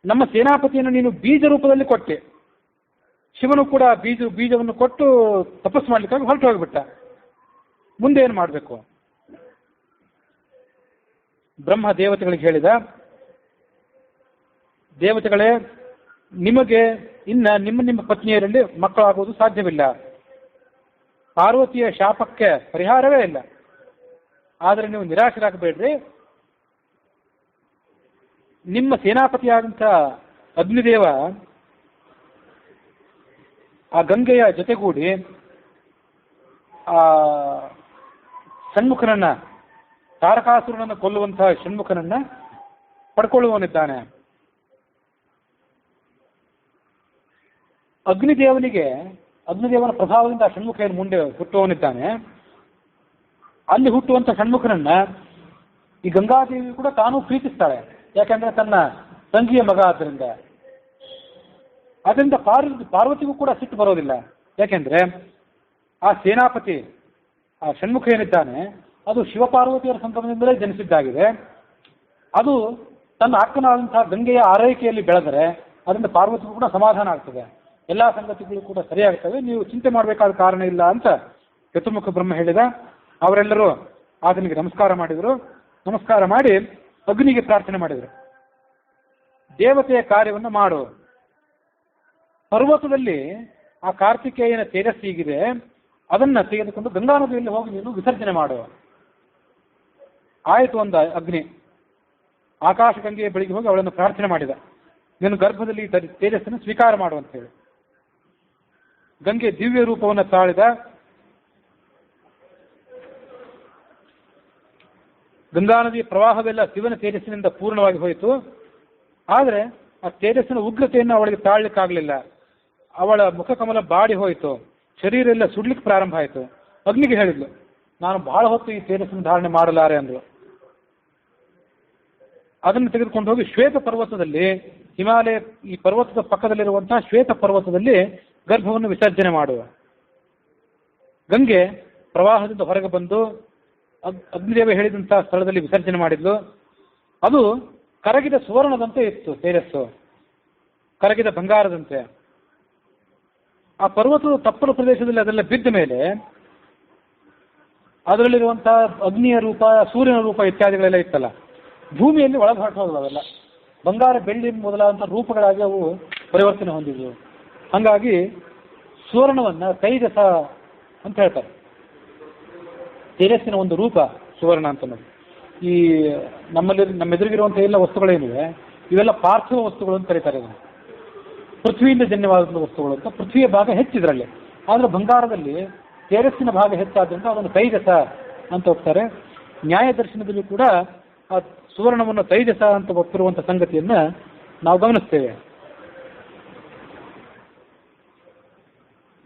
ನಮ್ಮ ಸೇನಾಪತಿಯನ್ನು ನೀನು ಬೀಜ ರೂಪದಲ್ಲಿ ಕೊಟ್ಟೆ. ಶಿವನು ಕೂಡ ಬೀಜವನ್ನು ಕೊಟ್ಟು ತಪಸ್ಸು ಮಾಡ್ಲಿಕ್ಕಾಗಿ ಹೊರಟು ಹೋಗಿಬಿಟ್ಟ. ಮುಂದೆ ಏನು ಮಾಡಬೇಕು? ಬ್ರಹ್ಮ ದೇವತೆಗಳಿಗೆ ಹೇಳಿದ, ದೇವತೆಗಳೇ, ನಿಮಗೆ ನಿಮ್ಮ ಪತ್ನಿಯರಲ್ಲಿ ಮಕ್ಕಳಾಗುವುದು ಸಾಧ್ಯವಿಲ್ಲ. ಪಾರ್ವತಿಯ ಶಾಪಕ್ಕೆ ಪರಿಹಾರವೇ ಇಲ್ಲ. ಆದರೆ ನೀವು ನಿರಾಶರಾಗಬೇಡ್ರಿ. ನಿಮ್ಮ ಸೇನಾಪತಿಯಾದಂಥ ಅಗ್ನಿದೇವ ಆ ಗಂಗೆಯ ಜೊತೆಗೂಡಿ ಆ ಷಣ್ಮುಖನನ್ನ, ತಾರಕಾಸುರನನ್ನು ಕೊಲ್ಲುವಂತಹ ಷಣ್ಮುಖನನ್ನ ಪಡ್ಕೊಳ್ಳುವವನಿದ್ದಾನೆ. ಅಗ್ನಿದೇವನ ಪ್ರಭಾವದಿಂದ ಆ ಷಣ್ಮುಖ ಏನು ಮುಂದೆ ಹುಟ್ಟುವವನಿದ್ದಾನೆ. ಅಲ್ಲಿ ಹುಟ್ಟುವಂಥ ಷಣ್ಮುಖನನ್ನ ಈ ಗಂಗಾದೇವಿ ಕೂಡ ತಾನೂ ಪ್ರೀತಿಸ್ತಾಳೆ. ಯಾಕೆಂದ್ರೆ ತನ್ನ ತಂಗಿಯ ಮಗ ಅದರಿಂದ ಪಾರ್ವತಿಗೂ ಕೂಡ ಸಿಟ್ಟು ಬರೋದಿಲ್ಲ. ಯಾಕೆಂದ್ರೆ ಆ ಸೇನಾಪತಿ, ಆ ಷಣ್ಮುಖ ಏನಿದ್ದಾನೆ, ಅದು ಶಿವಪಾರ್ವತಿಯರ ಸಂತಾನದಿಂದಲೇ ಜನಿಸಿದ್ದಾಗಿದೆ. ಅದು ತನ್ನ ಅಕ್ಕನಾದಂತಹ ಗಂಗೆಯ ಆರೈಕೆಯಲ್ಲಿ ಬೆಳೆದರೆ ಅದರಿಂದ ಪಾರ್ವತಿಗೂ ಕೂಡ ಸಮಾಧಾನ ಆಗ್ತದೆ, ಎಲ್ಲ ಸಂಗತಿಗಳು ಕೂಡ ಸರಿಯಾಗ್ತವೆ, ನೀವು ಚಿಂತೆ ಮಾಡಬೇಕಾದ ಕಾರಣ ಇಲ್ಲ ಅಂತ ಚತುರ್ಮುಖ ಬ್ರಹ್ಮ ಹೇಳಿದ. ಅವರೆಲ್ಲರೂ ಆತನಿಗೆ ನಮಸ್ಕಾರ ಮಾಡಿದರು. ನಮಸ್ಕಾರ ಮಾಡಿ ಅಗ್ನಿಗೆ ಪ್ರಾರ್ಥನೆ ಮಾಡಿದರು, ದೇವತೆಯ ಕಾರ್ಯವನ್ನು ಮಾಡು. ಪರ್ವತದಲ್ಲಿ ಆ ಕಾರ್ತಿಕೇಯನ ತೇಜಸ್ಸಿಗಿದೆ, ಅದನ್ನ ತೆಗೆದುಕೊಂಡು ಗಂಗಾ ನದಿಯಲ್ಲಿ ಹೋಗಿ ನೀನು ವಿಸರ್ಜನೆ ಮಾಡು. ಆಯಿತು ಅಂದ ಅಗ್ನಿ. ಆಕಾಶ ಗಂಗೆಯ ಬಳಿಗೆ ಹೋಗಿ ಅವಳನ್ನು ಪ್ರಾರ್ಥನೆ ಮಾಡಿದ, ನಿನ್ನ ಗರ್ಭದಲ್ಲಿ ತೇಜಸ್ಸನ್ನು ಸ್ವೀಕಾರ ಮಾಡು ಅಂತ ಹೇಳಿ. ಗಂಗೆ ದಿವ್ಯ ರೂಪವನ್ನು ತಾಳಿದ. ಗಂಗಾ ನದಿಯ ಪ್ರವಾಹವೆಲ್ಲ ಶಿವನ ತೇಜಸ್ಸಿನಿಂದ ಪೂರ್ಣವಾಗಿ ಹೋಯಿತು. ಆದರೆ ಆ ತೇಜಸ್ಸಿನ ಉಗ್ರತೆಯನ್ನು ಅವಳಿಗೆ ತಾಳ್ಲಿಕ್ಕಾಗಲಿಲ್ಲ. ಅವಳ ಮುಖಕಮಲ ಬಾಡಿ ಹೋಯಿತು, ಶರೀರ ಎಲ್ಲ ಸುಡ್ಲಿಕ್ಕೆ ಪ್ರಾರಂಭ ಆಯಿತು. ಅಗ್ನಿಗೆ ಹೇಳಿದ್ಲು, ನಾನು ಬಹಳ ಹೊತ್ತು ಈ ತೇಜಸ್ಸನ್ನು ಧಾರಣೆ ಮಾಡಲಾರೆ ಅಂದ್ರು. ಅದನ್ನು ತೆಗೆದುಕೊಂಡು ಹೋಗಿ ಶ್ವೇತ ಪರ್ವತದಲ್ಲಿ, ಹಿಮಾಲಯ ಈ ಪರ್ವತದ ಪಕ್ಕದಲ್ಲಿರುವಂತಹ ಶ್ವೇತ ಪರ್ವತದಲ್ಲಿ ಗರ್ಭವನ್ನು ವಿಸರ್ಜನೆ ಮಾಡುವ. ಗಂಗೆ ಪ್ರವಾಹದಿಂದ ಹೊರಗೆ ಬಂದು ಅಗ್ನಿದೇವ ಹೇಳಿದಂತಹ ಸ್ಥಳದಲ್ಲಿ ವಿಸರ್ಜನೆ ಮಾಡಿದ್ಲು. ಅದು ಕರಗಿದ ಸುವರ್ಣದಂತೆ ಇತ್ತು, ತೇಜಸ್ಸು ಕರಗಿದ ಬಂಗಾರದಂತೆ. ಆ ಪರ್ವತದ ತಪ್ಪಲ ಪ್ರದೇಶದಲ್ಲಿ ಅದೆಲ್ಲ ಬಿದ್ದ ಮೇಲೆ ಅದರಲ್ಲಿರುವಂತಹ ಅಗ್ನಿಯ ರೂಪ, ಸೂರ್ಯನ ರೂಪ ಇತ್ಯಾದಿಗಳೆಲ್ಲ ಇತ್ತಲ್ಲ, ಭೂಮಿಯಲ್ಲಿ ಒಳಗೆ ಹೊರಟೋದವು. ಅವೆಲ್ಲ ಬಂಗಾರ, ಬೆಳ್ಳಿ ಮೊದಲಾದಂಥ ರೂಪಗಳಾಗಿ ಅವು ಪರಿವರ್ತನೆ ಹೊಂದಿದ್ವು. ಹಾಗಾಗಿ ಸುವರ್ಣವನ್ನ ತೈಜಸ ಅಂತ ಹೇಳ್ತಾರೆ. ತೇಜಸ್ಸಿನ ಒಂದು ರೂಪ ಸುವರ್ಣ ಅಂತ ನೋಡಿ. ಈ ನಮ್ಮೆದುರಿಗಿರುವಂತಹ ಎಲ್ಲ ವಸ್ತುಗಳೇನಿವೆ ಇವೆಲ್ಲ ಪಾರ್ಥಿವ ವಸ್ತುಗಳು ಅಂತ ಕರೀತಾರೆ. ಇದನ್ನು ಪೃಥ್ವಿಯಿಂದ ಜನ್ಯವಾದಂಥ ವಸ್ತುಗಳು ಅಂತ. ಪೃಥ್ವಿಯ ಭಾಗ ಹೆಚ್ಚಿದ್ರಲ್ಲಿ, ಆದರೆ ಬಂಗಾರದಲ್ಲಿ ತೇಜಸ್ಸಿನ ಭಾಗ ಹೆಚ್ಚಾದ್ರಿಂದ ಅದನ್ನು ತೈಜಸ ಅಂತ ಹೋಗ್ತಾರೆ. ನ್ಯಾಯ ದರ್ಶನದಲ್ಲಿ ಕೂಡ ಆ ಸುವರ್ಣವನ್ನು ತೈಜಸ ಅಂತ ಒಪ್ಪಿರುವಂಥ ಸಂಗತಿಯನ್ನ ನಾವು ಗಮನಿಸ್ತೇವೆ.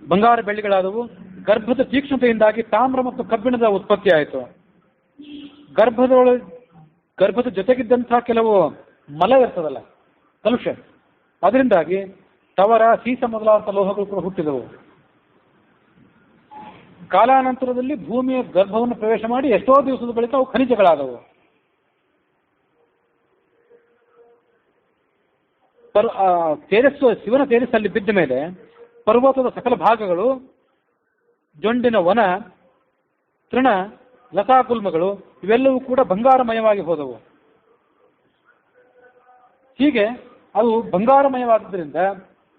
ಬಂಗಾರ ಬೆಳ್ಳಿಗಳಾದವು. ಗರ್ಭದ ತೀಕ್ಷ್ಣತೆಯಿಂದಾಗಿ ತಾಮ್ರ ಮತ್ತು ಕಬ್ಬಿಣದ ಉತ್ಪತ್ತಿ ಆಯಿತು. ಗರ್ಭದ ಜೊತೆಗಿದ್ದಂತಹ ಕೆಲವು ಮಲ ಇರ್ತದಲ್ಲ, ಕಲುಷ, ಅದರಿಂದಾಗಿ ತವರ, ಸೀಸ ಮೊದಲಾದಂಥ ಲೋಹಗಳು ಕೂಡ ಹುಟ್ಟಿದವು. ಕಾಲಾನಂತರದಲ್ಲಿ ಭೂಮಿಯ ಗರ್ಭವನ್ನು ಪ್ರವೇಶ ಮಾಡಿ ಎಷ್ಟೋ ದಿವಸದ ಬಳಿಕ ಅವು ಖನಿಜಗಳಾದವು. ತೇಜಸ್ಸು, ಶಿವನ ತೇಜಸ್ಸಲ್ಲಿ ಬಿದ್ದ ಮೇಲೆ ಪರ್ವತದ ಸಕಲ ಭಾಗಗಳು, ಜೊಂಡಿನ ವನ, ತೃಣ, ಲತಾಕುಲ್ಮಗಳು ಇವೆಲ್ಲವೂ ಕೂಡ ಬಂಗಾರಮಯವಾಗಿ ಹೋದವು. ಹೀಗೆ ಅದು ಬಂಗಾರಮಯವಾದ್ದರಿಂದ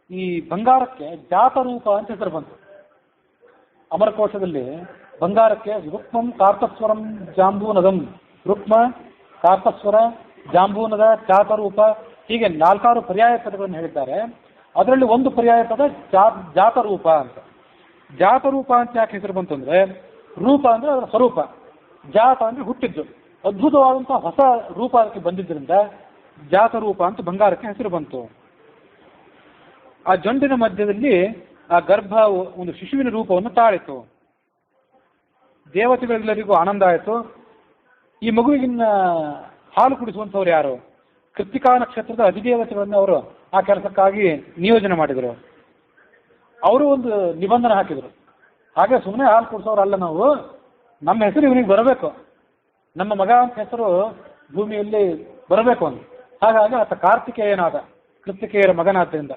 ಈ ಬಂಗಾರಕ್ಕೆ ಜಾತರೂಪ ಅಂತ ಹೆಸರು ಬಂತು. ಅಮರಕೋಶದಲ್ಲಿ ಬಂಗಾರಕ್ಕೆ ರುಕ್ಮಂ ಕಾರ್ಕಸ್ವರಂ ಜಾಂಬೂನದಂ, ರುಕ್ಮ, ಕಾರ್ಕಸ್ವರ, ಜಾಂಬೂನದ, ಜಾತರೂಪ, ಹೀಗೆ 4 ಪರ್ಯಾಯ ಪದಗಳನ್ನು ಹೇಳಿದ್ದಾರೆ. ಅದರಲ್ಲಿ ಒಂದು ಪರ್ಯಾಯ ಪದ ಜಾತರೂಪ ಅಂತ. ಜಾತರೂಪ ಅಂತ ಯಾಕೆ ಹೆಸರು ಬಂತು ಅಂದ್ರೆ, ರೂಪ ಅಂದ್ರೆ ಅದರ ಸ್ವರೂಪ, ಜಾತ ಅಂದ್ರೆ ಹುಟ್ಟಿದ್ದು, ಅದ್ಭುತವಾದಂತಹ ಹೊಸ ರೂಪ ಅದಕ್ಕೆ ಬಂದಿದ್ದರಿಂದ ಜಾತರೂಪ ಅಂತ ಬಂಗಾರಕ್ಕೆ ಹೆಸರು ಬಂತು. ಆ ಜೊಂಡಿನ ಮಧ್ಯದಲ್ಲಿ ಆ ಗರ್ಭ ಒಂದು ಶಿಶುವಿನ ರೂಪವನ್ನು ತಾಳಿತು. ದೇವತೆಗಳೆಲ್ಲರಿಗೂ ಆನಂದ ಆಯಿತು. ಈ ಮಗುವಿನ ಹಾಲು ಕುಡಿಸುವಂಥವ್ರು ಯಾರು? ಕೃತ್ತಿಕಾ ನಕ್ಷತ್ರದ ಅಧಿದೇವತೆಗಳನ್ನು ಅವರು ಆ ಕೆಲಸಕ್ಕಾಗಿ ನಿಯೋಜನೆ ಮಾಡಿದರು. ಅವರು ಒಂದು ನಿಬಂಧನೆ ಹಾಕಿದರು, ಹಾಗೆ ಸುಮ್ಮನೆ ಹಾಲು ಕುಡಿಸೋರಲ್ಲ ನಾವು, ನಮ್ಮ ಹೆಸರು ಇವನಿಗೆ ಬರಬೇಕು, ನಮ್ಮ ಮಗ ಅಂತ ಹೆಸರು ಭೂಮಿಯಲ್ಲಿ ಬರಬೇಕು ಅಂತ. ಹಾಗಾಗಿ ಆತ ಕಾರ್ತಿಕೇಯನಾದ, ಕೃತ್ತಿಕೇಯರ ಮಗನಾದ್ದರಿಂದ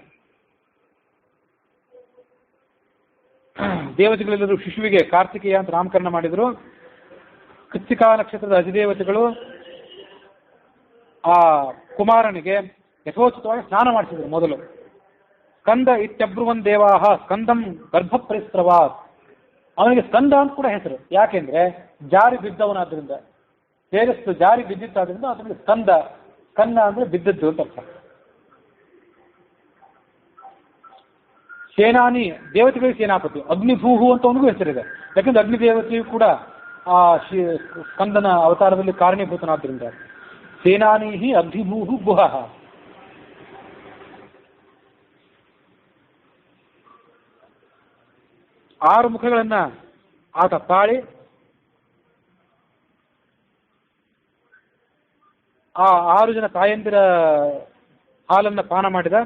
ದೇವತೆಗಳೆಲ್ಲರೂ ಶಿಶುವಿಗೆ ಕಾರ್ತಿಕೇಯ ಅಂತ ನಾಮಕರಣ ಮಾಡಿದರು. ಕೃತ್ತಿಕಾ ನಕ್ಷತ್ರದ ಅಧಿದೇವತೆಗಳು ಆ ಕುಮಾರನಿಗೆ ಯಥೋಚಿತವಾಗಿ ಸ್ನಾನ ಮಾಡಿಸಿದರು. ಮೊದಲು ಸ್ಕಂದ ಇತ್ಯಬ್ರುವನ್ ದೇವಾಹ ಸ್ಕಂದಂ ಗರ್ಭ ಪರಿಸ್ರವಾತ್, ಅವನಿಗೆ ಸ್ಕಂದ ಅಂತ ಕೂಡ ಹೆಸರು. ಯಾಕೆಂದ್ರೆ ಜಾರಿ ಬಿದ್ದವನಾದ್ರಿಂದ, ತೇಜಸ್ಸು ಜಾರಿ ಬಿದ್ದಿತ್ತಾದ್ರಿಂದ ಅದಕ್ಕೆ ಸ್ಕಂದ, ಸ್ಕಂದ ಅಂದ್ರೆ ಬಿದ್ದದ್ದು ಅಂತ ಅರ್ಥ. ಸೇನಾನಿ, ದೇವತೆಗಳಿಗೆ ಸೇನಾಪತಿ. ಅಗ್ನಿಭೂಹು ಅಂತ ಅವನಿಗೂ ಹೆಸರಿದೆ, ಯಾಕಂದ್ರೆ ಅಗ್ನಿದೇವತೆಯು ಕೂಡ ಆ ಸ್ಕಂದನ ಅವತಾರದಲ್ಲಿ ಕಾರಣೀಭೂತನಾದ್ರಿಂದ. ಸೇನಾನಿ ಅಗ್ನಿಭೂಹು ಗುಹ. ಆರು ಮುಖಗಳನ್ನ ಆತ ತಾಳಿ ಆ 6 ಜನ ತಾಯಂದಿರ ಹಾಲನ್ನ ಪಾನ ಮಾಡಿದ.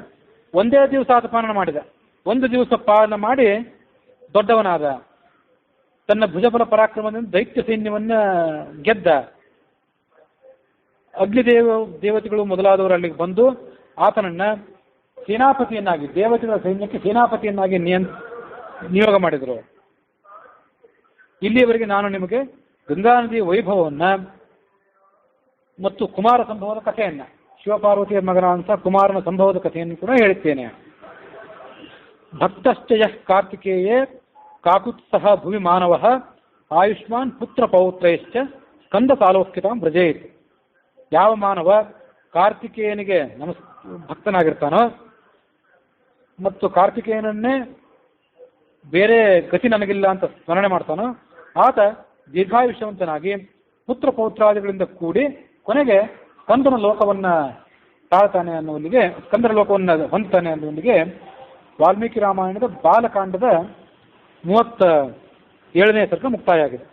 ಒಂದೇ ದಿವಸ ಆತ ಪಾನ ಮಾಡಿದ. ಒಂದು ದಿವಸ ಪಾನ ಮಾಡಿ ದೊಡ್ಡವನಾದ. ತನ್ನ ಭುಜಬಲ ಪರಾಕ್ರಮದಿಂದ ದೈತ್ಯ ಸೈನ್ಯವನ್ನ ಗೆದ್ದ. ದೇವತೆಗಳು ಮೊದಲಾದವರು ಅಲ್ಲಿಗೆ ಬಂದು ಆತನನ್ನ ಸೇನಾಪತಿಯನ್ನಾಗಿ, ದೇವತೆಗಳ ಸೈನ್ಯಕ್ಕೆ ಸೇನಾಪತಿಯನ್ನಾಗಿ ನಿಯೋಗ ಮಾಡಿದರು. ಇಲ್ಲಿಯವರೆಗೆ ನಾನು ನಿಮಗೆ ಗಂಗಾ ನದಿಯ ವೈಭವವನ್ನ ಮತ್ತು ಕುಮಾರ ಸಂಭವದ ಕಥೆಯನ್ನ, ಶಿವಪಾರ್ವತಿಯ ಮಗನಾದಂಥ ಕುಮಾರನ ಸಂಭವದ ಕಥೆಯನ್ನು ಕೂಡ ಹೇಳುತ್ತೇನೆ. ಭಕ್ತಶ್ಚಯ ಕಾರ್ತಿಕೇಯೇ ಕಾಕುತ್ಸಹ ಭುವಿ ಮಾನವ ಆಯುಷ್ಮಾನ್ ಪುತ್ರ ಪೌತ್ರೈಶ್ಚ ಸ್ಕಂದ ಸಾಲೋಕ್ಯತಾಂ ವ್ರಜೇತ್. ಯಾವ ಮಾನವ ಕಾರ್ತಿಕೇಯನಿಗೆ ಭಕ್ತನಾಗಿರ್ತಾನೋ ಮತ್ತು ಕಾರ್ತಿಕೇಯನನ್ನೇ ಬೇರೆ ಗತಿ ನನಗಿಲ್ಲ ಅಂತ ಸ್ಮರಣೆ ಮಾಡ್ತಾನೋ ಆತ ದೀರ್ಘಾಯುಷ್ಯವಂತನಾಗಿ ಪುತ್ರ ಪೌತ್ರಾದಿಗಳಿಂದ ಕೂಡಿ ಕೊನೆಗೆ ಸ್ಕಂದನ ಲೋಕವನ್ನ ತಾಳ್ತಾನೆ ಅನ್ನುವಲ್ಲಿಗೆ, ಸ್ಕಂದರ ಲೋಕವನ್ನು ಹೊಂದ್ತಾನೆ ಅನ್ನುವಲ್ಲಿಗೆ ವಾಲ್ಮೀಕಿ ರಾಮಾಯಣದ ಬಾಲಕಾಂಡದ 37ನೇ ಸರ್ಗ ಮುಕ್ತಾಯ ಆಗಿದೆ.